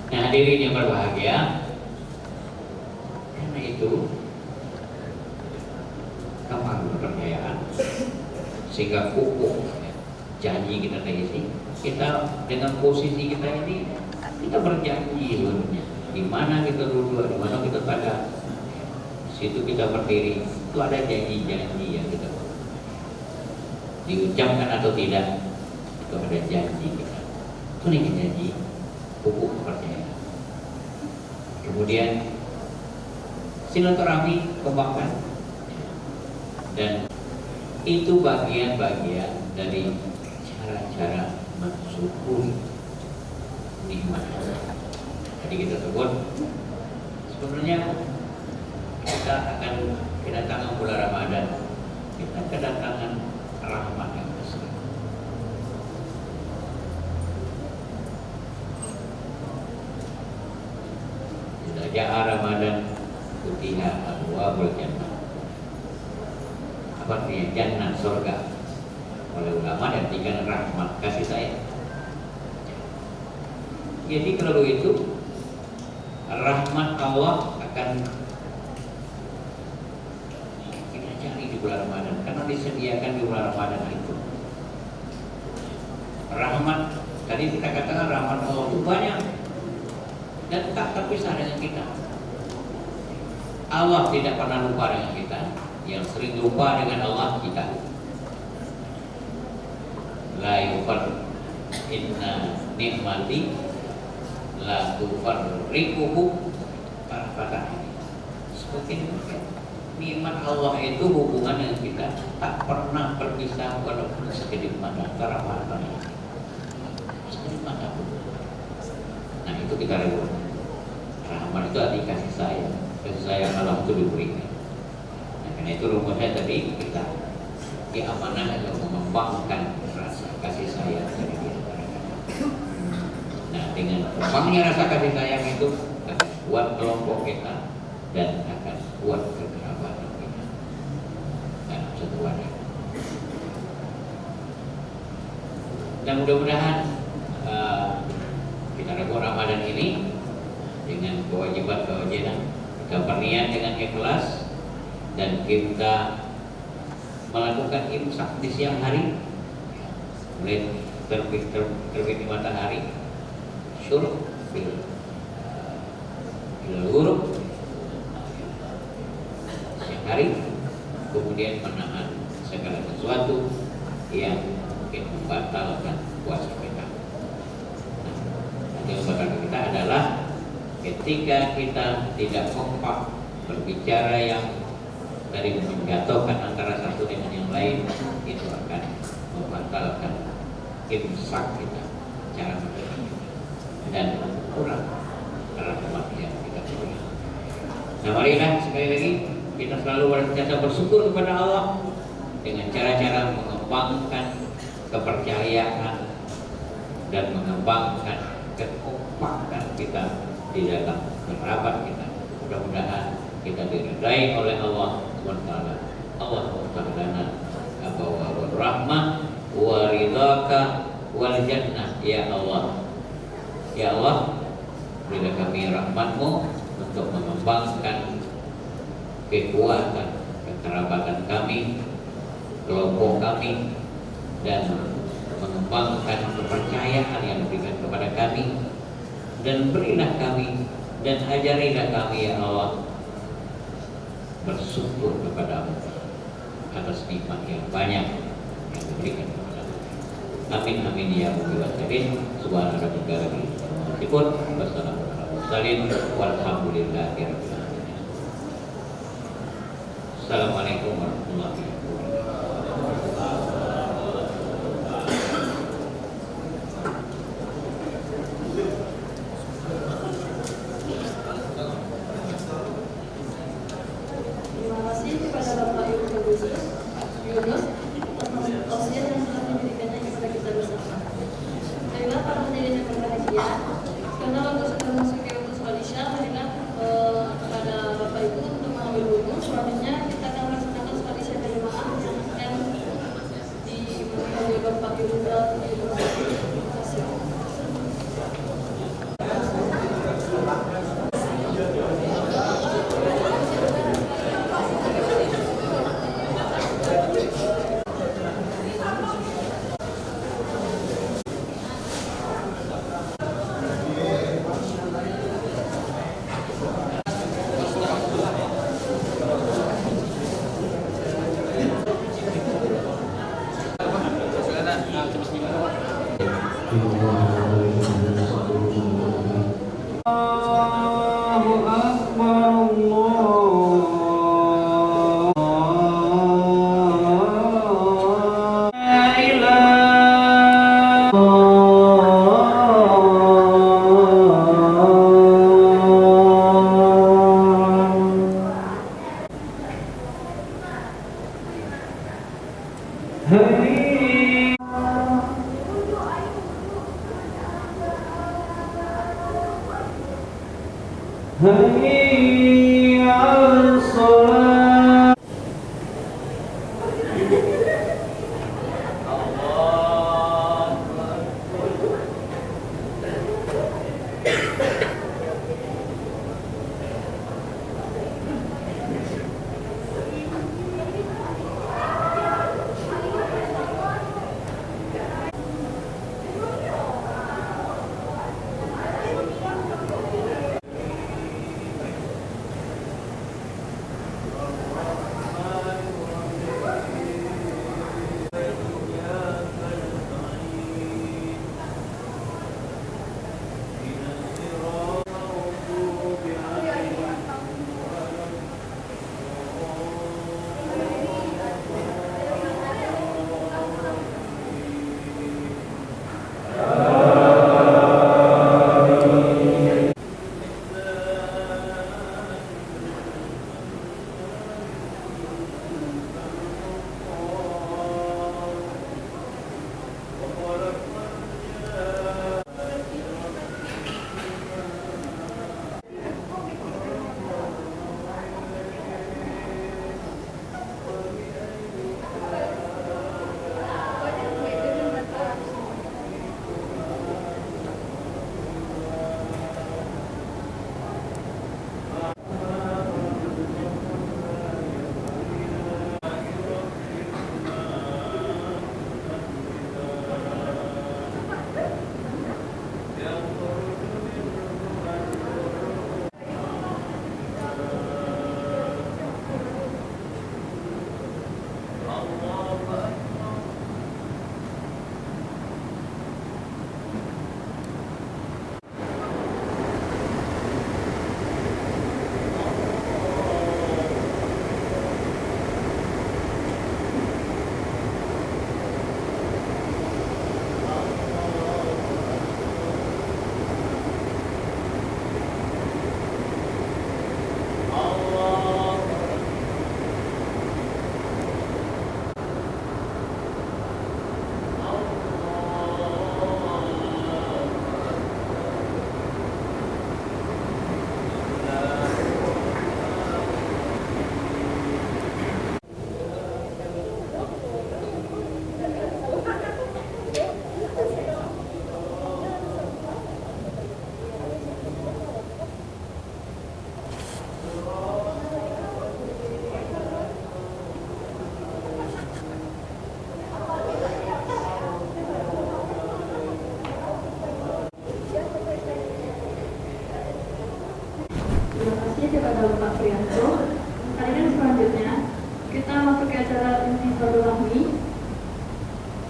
Nah hadirin yang berbahagia, karena itu kembali kepercayaan sehingga kukuh janji kita tadi, kita dengan posisi kita ini kita berjanji sebenarnya di mana kita duduk, di mana kita pada situ kita berdiri, itu ada janji-janji yang kita diucapkan atau tidak, itu ada janji kita, itu nih janji kukuh kepercayaan. Kemudian silaturahmi kembangkan, dan itu bagian-bagian dari cara-cara mensyukuri nikmat. Tadi kita sebut sebenarnya kita akan kedatangan bulan Ramadan, kita kedatangan rahmat yang besar. Ja'a Ramadan futiha abwaabul jannah. Apa artinya? Jannah, surga. Oleh ulama diartikan rahmat, kasih sayang. Jadi kalau begitu rahmat Allah akan kita cari di bulan Ramadan, karena disediakan di bulan Ramadan itu. Rahmat, tadi kita katakan rahmat Allah itu banyak dan tak terpisah dengan kita. Allah tidak pernah lupa dengan kita. Yang sering lupa dengan Allah kita. La yufar inna nikmati la tufarriquhu tarfatan. Seperti nikmat Allah itu hubungan dengan kita tak pernah berpisah walaupun sekedip mata, teramat sekedip mata pun. Nah itu kita reward. Rahmat itu arti kasih sayang Allah itu diberikan. Nah, karena itu rumusnya tadi kita diamanahkan untuk mengembangkan rasa kasih sayang dari diri kita. Nah dengan kembangnya rasa kasih sayang itu akan kuat kelompok kita dan akan kuat kekerabatan kita dalam satu wadah. Dan mudah-mudahan kita reward Ramadan ini dengan kewajiban kita berniat dengan ikhlas dan kita melakukan imsak di siang hari mulai terbit matahari syuruk bil ghurub siang hari, kemudian menahan segala sesuatu yang mungkin membatalkan puasa kita. Yang membatalkan kita adalah ketika kita tidak kompak berbicara yang tadi menjatuhkan antara satu dengan yang lain, itu akan membatalkan imsak kita, cara makan kita, dan kurang rahmat yang kita punya. Nah marilah sekali lagi kita selalu berjasa bersyukur kepada Allah dengan cara-cara mengembangkan kepercayaan dan mengembangkan kekompakan kita di dalam kerabat kita. Mudah-mudahan kita diridai oleh Allah SWT. Allah Ta'ala abawa rahmah wa ridhaka wal jannah. Ya Allah, ya Allah, berilah kami rahmatmu untuk mengembangkan kekuatan kekerabatan kami, kelompok kami, dan mengembangkan kepercayaan yang diberikan kepada kami, dan berilah kami dan ajarilah kami ya Allah bersyukur kepadamu atas nikmat yang banyak yang diberikan kepada kami. Amin amin ya rabbal alamin. Subhana rabbika rabbil izzati wassalamu ala mursalin walhamdulillahi rabbil alamin. Assalamualaikum warahmatullahi wabarakatuh. Terima kasih kepada Bapak Yunus atas tausiah yang telah diberikannya kepada kita bersama. Baiklah para hadirin yang berbahagia, karena waktu sudah masuk ke waktu sholat isya, marilah kepada Bapak Ibu untuk mengambil wudhu. Selanjutnya kita akan melaksanakan sholat isya berjamaah yang diimamkan oleh Bapak Yunus. Terima kasih. kasih kepada Bapak Priyanto. Kemudian selanjutnya kita masuk ke acara inti silaturahmi.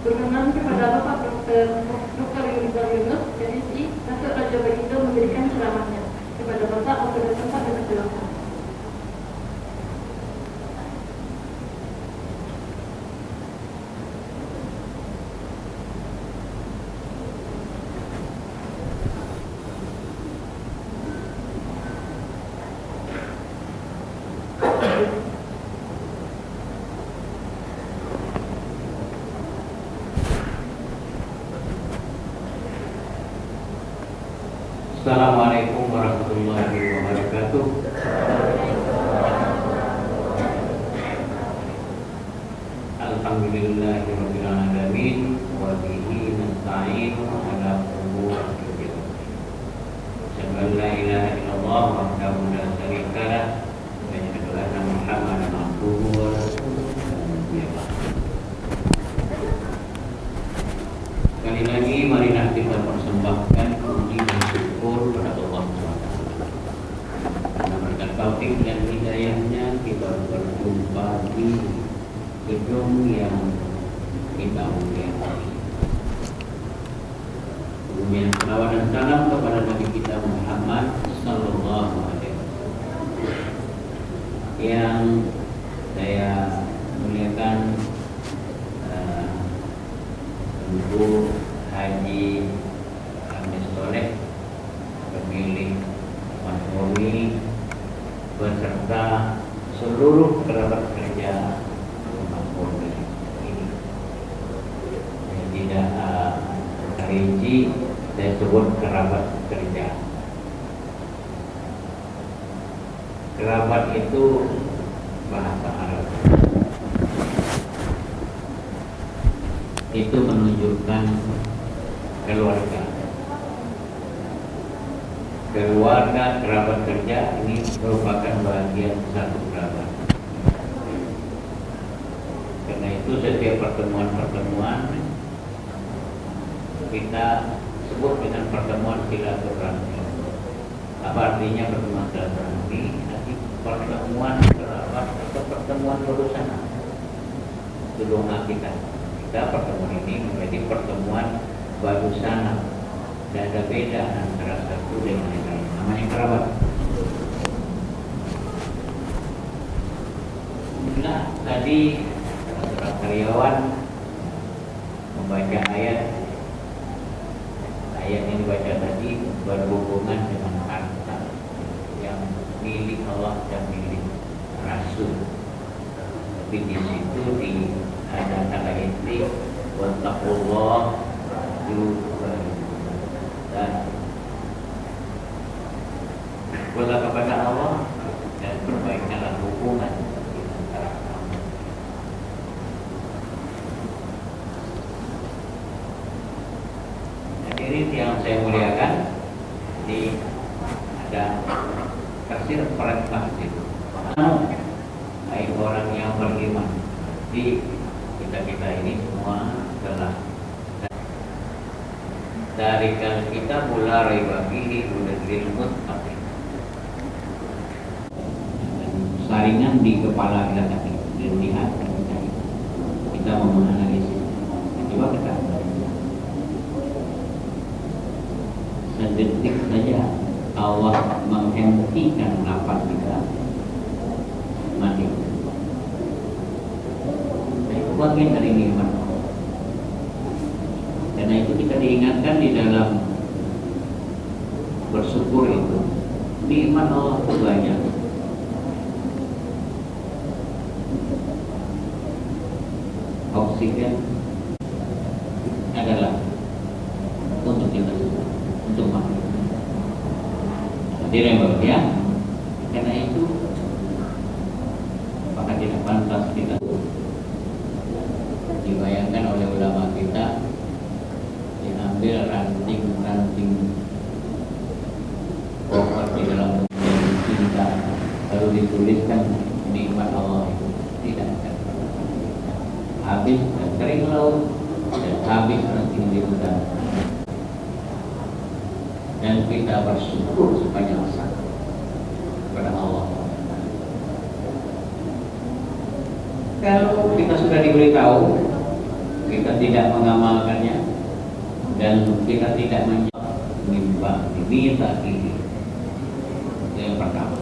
Berkenan kepada Bapak Dr. Rizal Yunus, MSI, Datuk Raja Bagindo memberikan ceramahnya. Kepada Bapak, waktu dan tempat dipersilakan. Assalamualaikum warahmatullahi wabarakatuh. Alhamdulillahirabbil alamin wa bihi nasta'inu ala umuri dunya. Asyhadu an la ilaha illallah wahdahu la syarika lah wa asyhadu anna Muhammadan abduhu wa rasuluh. Sekali lagi marilah kita persembahkan puji dan syukur kepada Allah SWT. Karena berkat taufik dan hidayahnya kita berjumpa di gedung yang kita muliakan. Kemudian salawat dan salam kepada Nabi kita Muhammad Sallallahu Alaihi Wasallam yang saya muliakan, Ibu Haji Ahmad Soleh, pemilik Mansuri, beserta seluruh kerabat kerja rumah Polri ini. Saya tidak rinci, saya sebut kerabat kerja. Kerabat itu bahasa Arab. Itu menunjukkan keluarga. Keluarga kerabat kerja ini merupakan bagian satu kerabat. Karena itu setiap pertemuan kita sebut dengan pertemuan silaturahmi. Apa artinya pertemuan silaturahmi? Nanti pertemuan kerabat atau pertemuan berusaha. Itu doa kita. Pertemuan ini menjadi pertemuan baru sana, tidak ada beda antara satu dengan yang lain, namanya kerabat. Nah, tadi para karyawan membaca ayat yang dibaca tadi berhubungan dengan harta yang milik Allah dan milik Rasul. Tapi di situ ada kata inti wattaqullah dan berdoa kepada Allah dan perbaikanlah hubungan di antara kamu. Hadirin yang saya muliakan, ini ada tafsir perintah itu. Hai orang yang beriman, di kita ini semua telah dari kita mulai bagi hudul muttaqin. Saringan di kepala kita tadi dilihat kita mau menganalisis. Coba kita sedetik saja Allah menghentikan nafas kita mati. Bagian dari nikmat Allah. Karena itu kita diingatkan di dalam bersyukur itu nikmat Allah itu banyak. Oksigen adalah untuk kita, untuk makhluk. Hadirin ya. Karena itu maka tidak pantas kita dibayangkan oleh ulama kita, diambil ranting-ranting pokok di dalam cinta lalu dituliskan nikmat Allah itu tidak akan habis dan kering laut dan habis ranting di hutan. Dan kita bersyukur sepanjang masa kepada Allah. Kalau kita sudah diberitahu, kita tidak mengamalkannya dan kita tidak diminta ini. Itu yang pertama.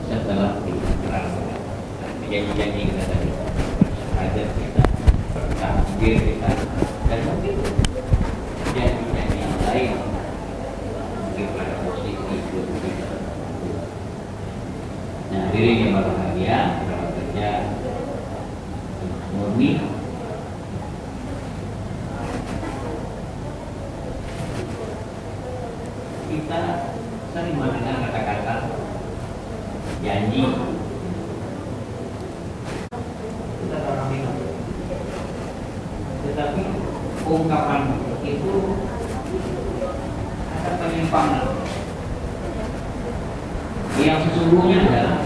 Setelah diterangkan janji-janji kita tadi, ada kita bertakbir kita dan mungkin janji-janji yang lain mungkin pada posisi itu kita. Nah, diri yang berbahagia kerja murni kita sering mendengar kata-kata janji kita orang minum, tetapi ungkapan itu ada penyimpangan yang sesungguhnya adalah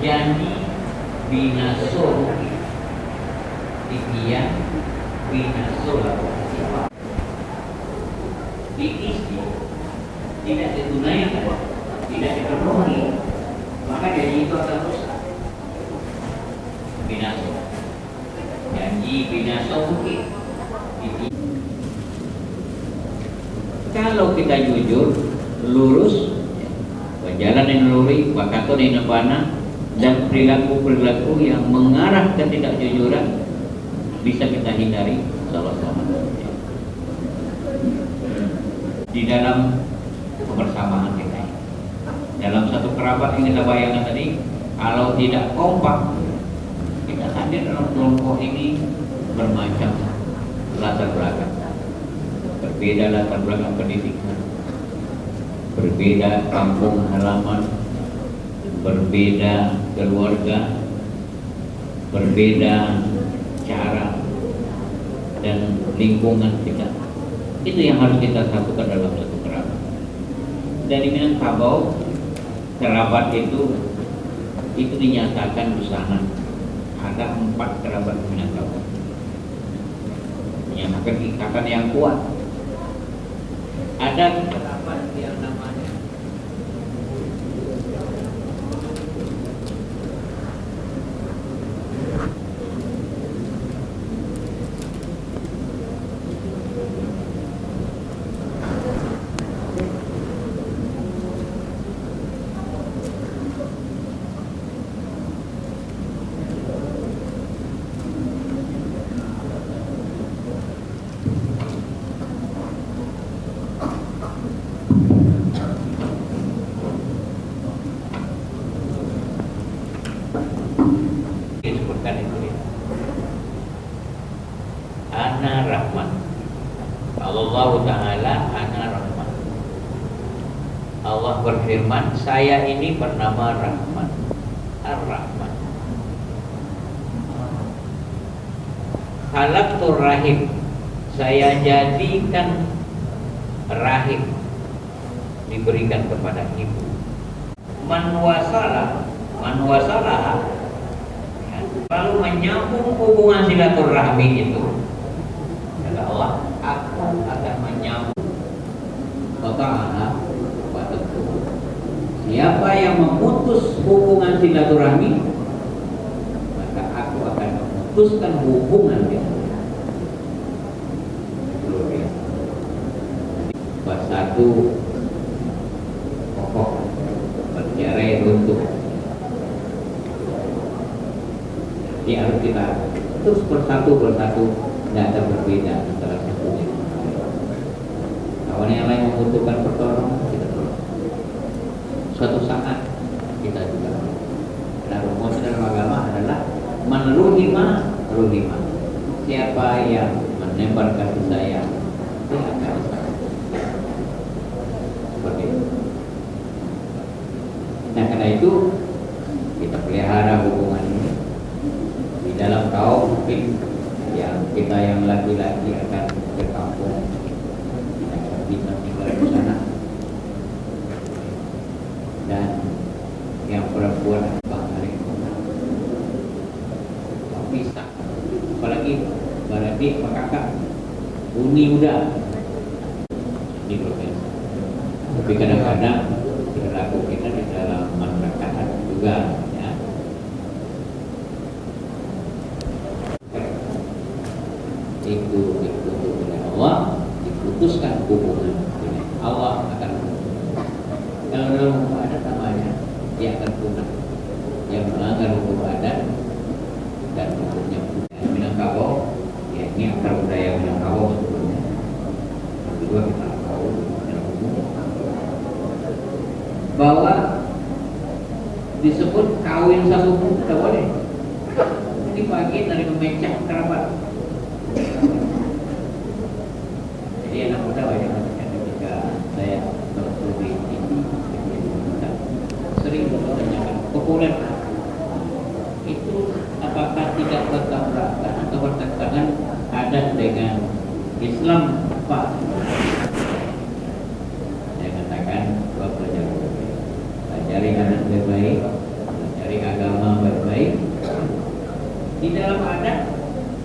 janji binasul dia binasul diisi tidak ditunaikan, tidak dipenuhi, maka janji itu akan rusak. Binasul, janji binasul mungkin. Kalau kita jujur, lurus, berjalan yang lurus, wakatun yang nabana, dan perilaku-perilaku yang mengarah ke ketidakjujuran bisa kita hindari sama-sama. Di dalam kebersamaan kita, dalam satu kerabat yang kita bayangkan tadi, kalau tidak kompak, kita hadir dalam kelompok ini bermacam latar belakang, berbeda latar belakang pendidikan, berbeda kampung halaman, berbeda keluarga, berbeda cara dan lingkungan kita. Itu yang harus kita satukan dalam satu kerabat. Dan di Minangkabau, kerabat itu dinyatakan di sana ada 4 kerabat Minangkabau, menyatakan ikatan yang kuat. Ada kerabat yang namanya disebutkan itu ya. Ana Rahman. Allah Ta'ala Ana Rahman. Allah berfirman, saya ini bernama Rahman. Ar-Rahman. Khalaqtur rahim. Saya jadikan rahim diberikan kepada ibu. Man wasalah lalu menyambung hubungan silaturahmi itu, kata Allah, aku akan menyambung Ta'ala padaku. Siapa yang memutus hubungan silaturahmi, maka aku akan memutuskan hubungan dengan dia. Satu pokok bercerai runtuh. Ini harus kita terus bersatu, tidak ada berbeda antara satu dengan lain. Kawan yang lain membutuhkan pertolongan, kita tolong. Suatu saat kita juga. Dan rumus dalam agama adalah menerima. Siapa yang menebar kasih sayang, dia akan seperti itu. Nah, karena itu kita pelihara hubungan ini. Dalam kaum mungkin yang kita yang laki-laki akan ke kampung, kita bisa tinggal di sana, dan yang perempuan balik bisa, apalagi beradik kakak uni udah di provinsi. Tapi kadang-kadang kita perilaku kita di dalam masyarakat juga ya. Itu ditutup oleh Allah, diputuskan hubungan dengan Allah akan kalau dalam hukum adat namanya dia akan punah. Yang melanggar hukum adat dan hukumnya Minangkabau, ya ini akar budaya Minangkabau sebetulnya. Kedua kita tahu secara umum bahwa disebut kawin satu tidak boleh. Ini bagian dari memecah kerabat. Jadi anak muda banyak mengatakan ketika saya berstudi ini sering bertanyakan populer itu apakah tidak bertabrakan atau bertentangan adat dengan Islam Pak? Saya katakan bahwa pelajari adat baik-baik, pelajari agama baik-baik. Di dalam adat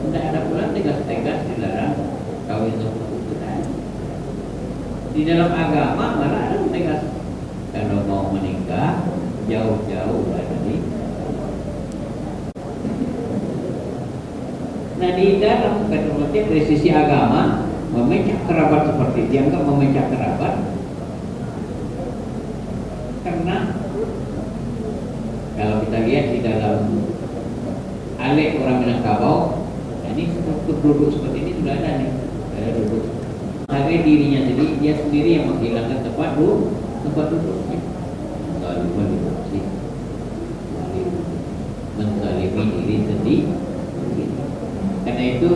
tidak ada pula tegas-tegas dilarang kawin sepupu. Di dalam agama malah ada tegas kalau mau menikah jauh-jauh dari. Nah di dalam ketentuan dari sisi agama memecah kerabat seperti dianggap memecah kerabat karena kalau kita lihat di dalam alek orang Minangkabau, nah ini untuk duduk seperti ini sudah ada nih, saya duduk. Hari dirinya sendiri, dia sendiri yang menghilangkan tempat duduknya. Menzalimi diri sendiri. Karena itu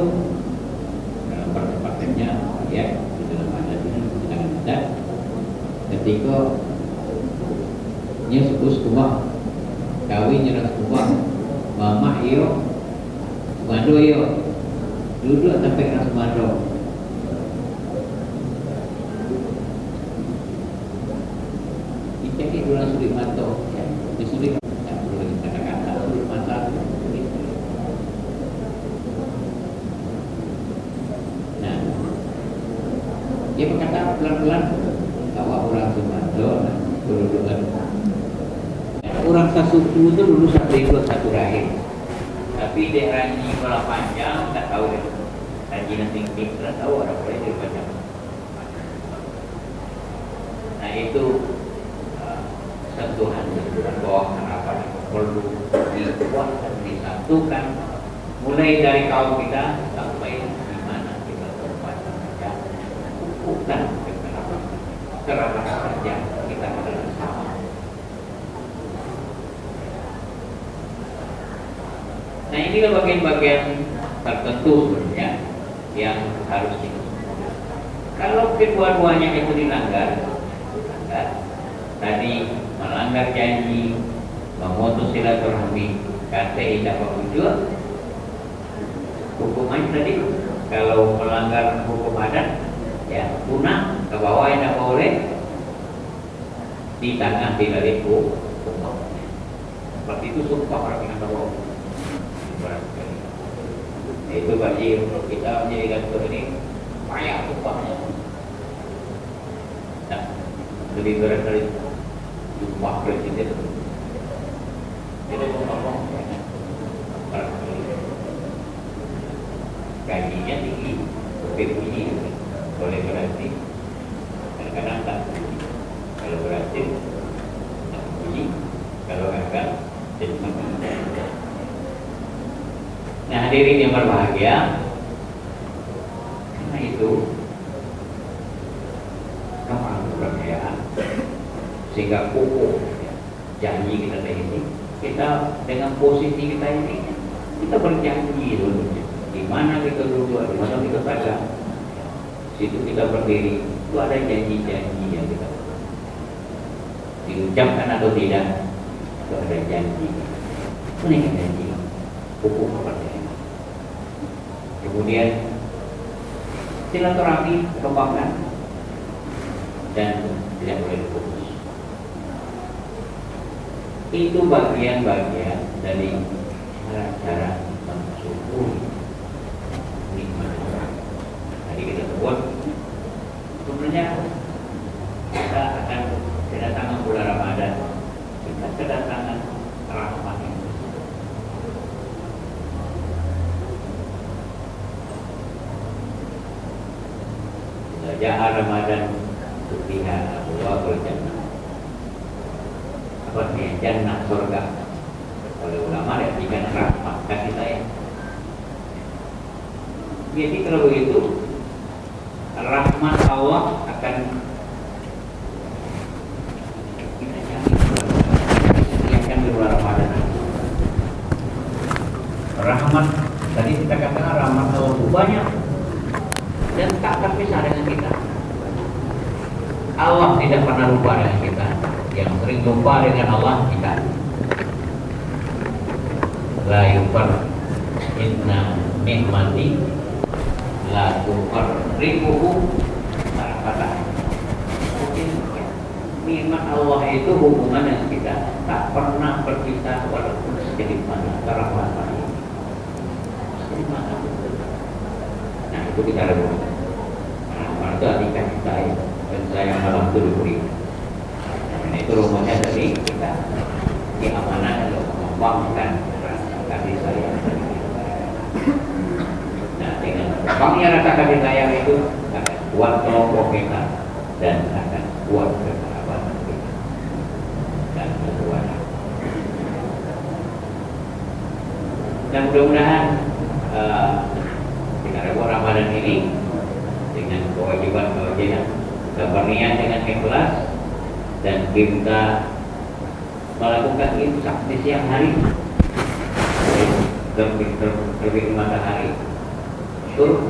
dalam pertempatan ya di dalam adat ini sedangkan adat ketika nya sebus kumah kawin nyerah kumah mama iyo mando iyo duduk sampai keras mando dicek dulu sulit manto ya disulit kata-kata sulit mata. Nah dia berkata pelan-pelan bahwa orang Sumando berdudukan orang Sasuku itu dulu satu ikut satu rahim, tapi daerah ini malah panjang tak tahu deh. Kajian tinggi tak tahu ada boleh di panjang. Nah itu sentuhan bahwa harapan perlu dikuatkan, disatukan mulai dari kaum kita sampai di mana kita berpacar saja, bukan kerabat saja kita adalah sama. Nah inilah bagian-bagian tertentu sebenarnya yang harus dilakukan. Kalau kedua-duanya itu dilanggar, tadi melanggar janji, memutus silaturahmi, kata tidak berwujud, hukumannya tadi kalau melanggar hukum adat, ya punah ke bawah yang tidak boleh, di tangan tidak dihukum. Seperti itu sumpah orang yang tahu. Itu bagi kita menjadikan ini payah upahnya. Nah, lebih berat dari upah presiden. Jadi ngomong gajinya tinggi, berpuji, boleh berarti kadang-kadang tak puji. Kalau berhasil tak puji, kalau gagal jadi nah hadirin yang berbahagia, karena itu kamu kepercayaan sehingga kokoh janji kita ini, kita dengan posisi kita ini kita berjanji dulu di mana kita duduk, di mana kita pegang, situ kita berdiri, itu ada janji-janji yang kita diucapkan atau tidak, itu ada janji, ini janji hukum kepercayaan. Kemudian silaturahmi kembangkan dan tidak boleh diputus. Itu bagian-bagian dari cara-cara mensyukuri nikmat orang. Tadi kita sebut sebenarnya kita akan kedatangan bulan Ramadan. kedatangan rahmat itu. Ja'a Ramadan fiha abwaabul jannah. Apa artinya jannah surga? Oleh ulama artikan rahmat kasih sayang. Jadi kalau begitu rahmat Allah akan yang di bulan Ramadan. Rahmat tadi kita katakan rahmat Allah itu banyak dan tak terpisah dengan kita. Allah tidak pernah lupa dengan kita. Yang sering lupa dengan Allah kita. La yufar inna nikmati la tufarriquhu kata. Nikmat Allah itu hubungan dengan kita tak pernah berpisah walaupun sedikit mana rahmat. Nah itu kita lakukan. Rahmat itu arti kasih sayang dan sayang malam itu diberi. Nah itu rumusnya dari kita diamanahkan untuk mengembangkan kasih sayang. Nah dengan kembangnya rasa kasih sayang itu akan kuat kelompok kita dan akan kuat kekerabatan kita dan keluarga. Dan mudah-mudahan dengan Ramadan ini dengan kewajiban-kewajiban kita berniat dengan ikhlas dan kita melakukan imsak di siang hari terbit matahari syuruk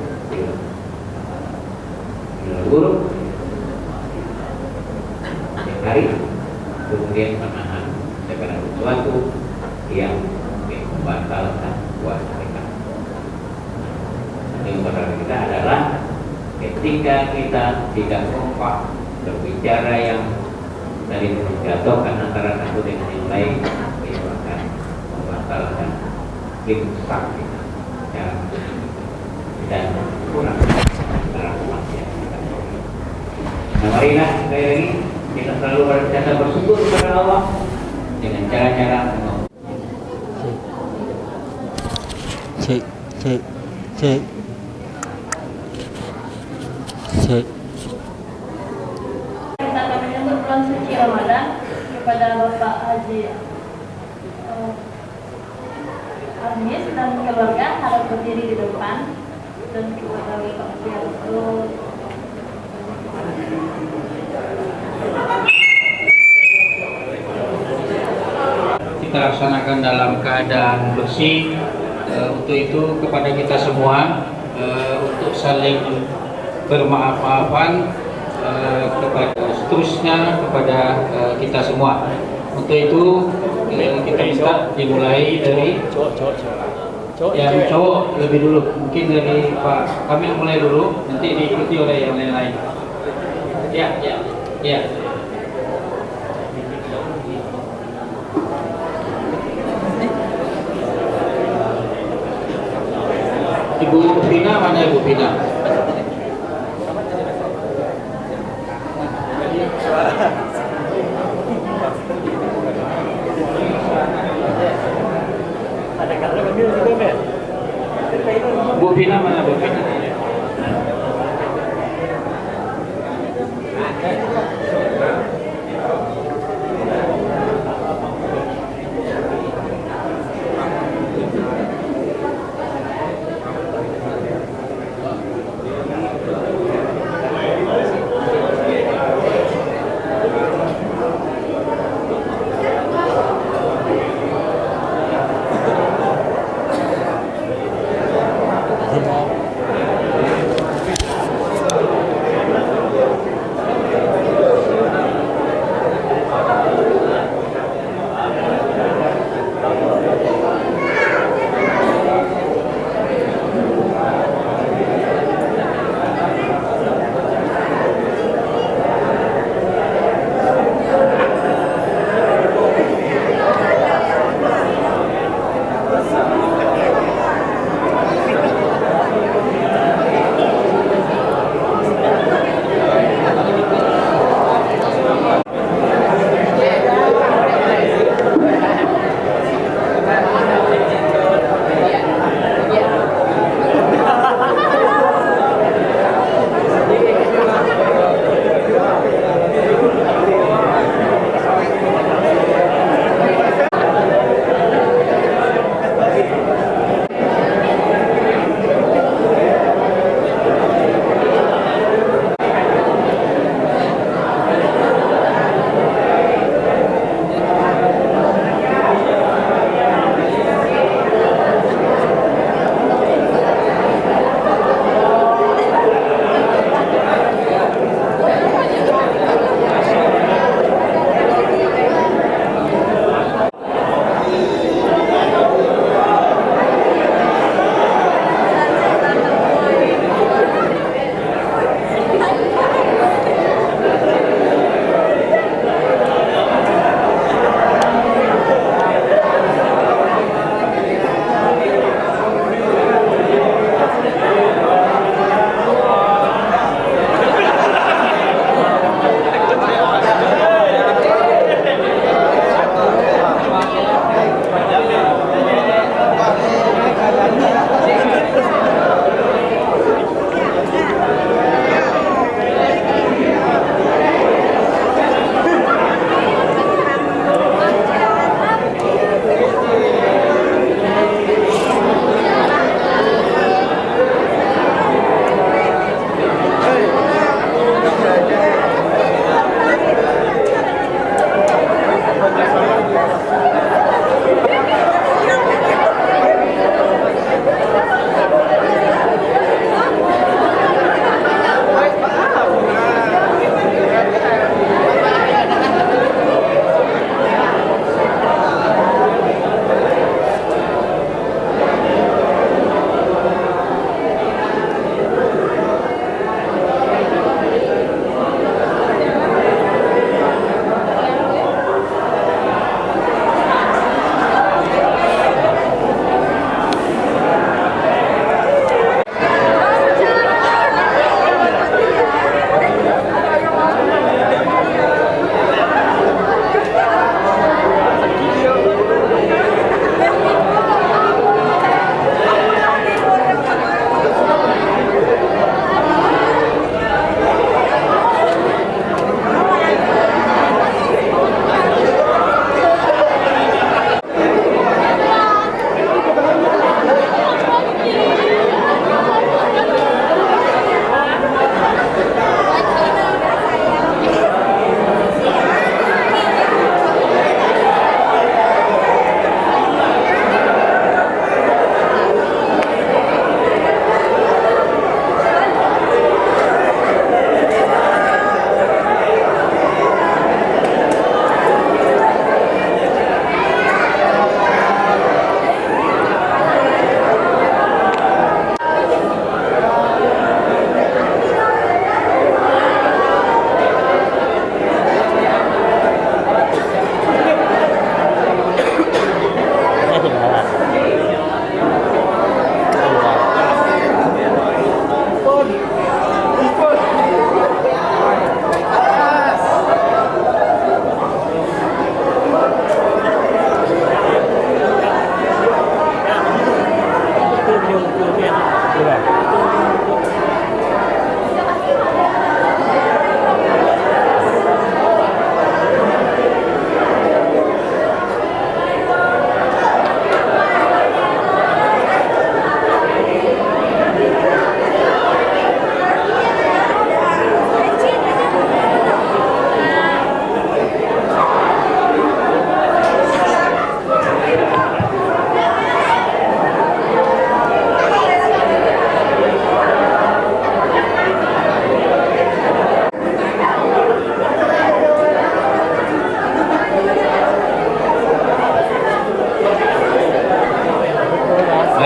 buruk siang hari, kemudian menahan segala sesuatu yang membatalkan puasa kita. Yang pertama kita adalah ketika kita tidak kompak berbicara yang dari menjatuhkan antara satu dengan yang lain, itu akan membatalkan imsak kita dan kurang rahmat yang kita beri. Nah marilah sekali lagi kita selalu berkata bersyukur kepada Allah dengan cara-cara cek. Kita akan menyambut bulan suci Ramadan kepada Bapak Haji Arnis dan keluarga harap berdiri di depan dan kepada Bapak Haji. Kita laksanakan dalam keadaan bersih. Untuk itu kepada kita semua untuk saling bermaaf-maafan kepada seterusnya kepada kita semua. Untuk itu kita minta dimulai dari yang cowok lebih dulu, mungkin dari Pak Kamil mulai dulu, nanti diikuti oleh yang lain-lain. Ya. Ibu Pina, mana Ibu Pina? Bu Pina mana Bu Pina?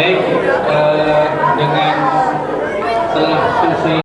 Baik.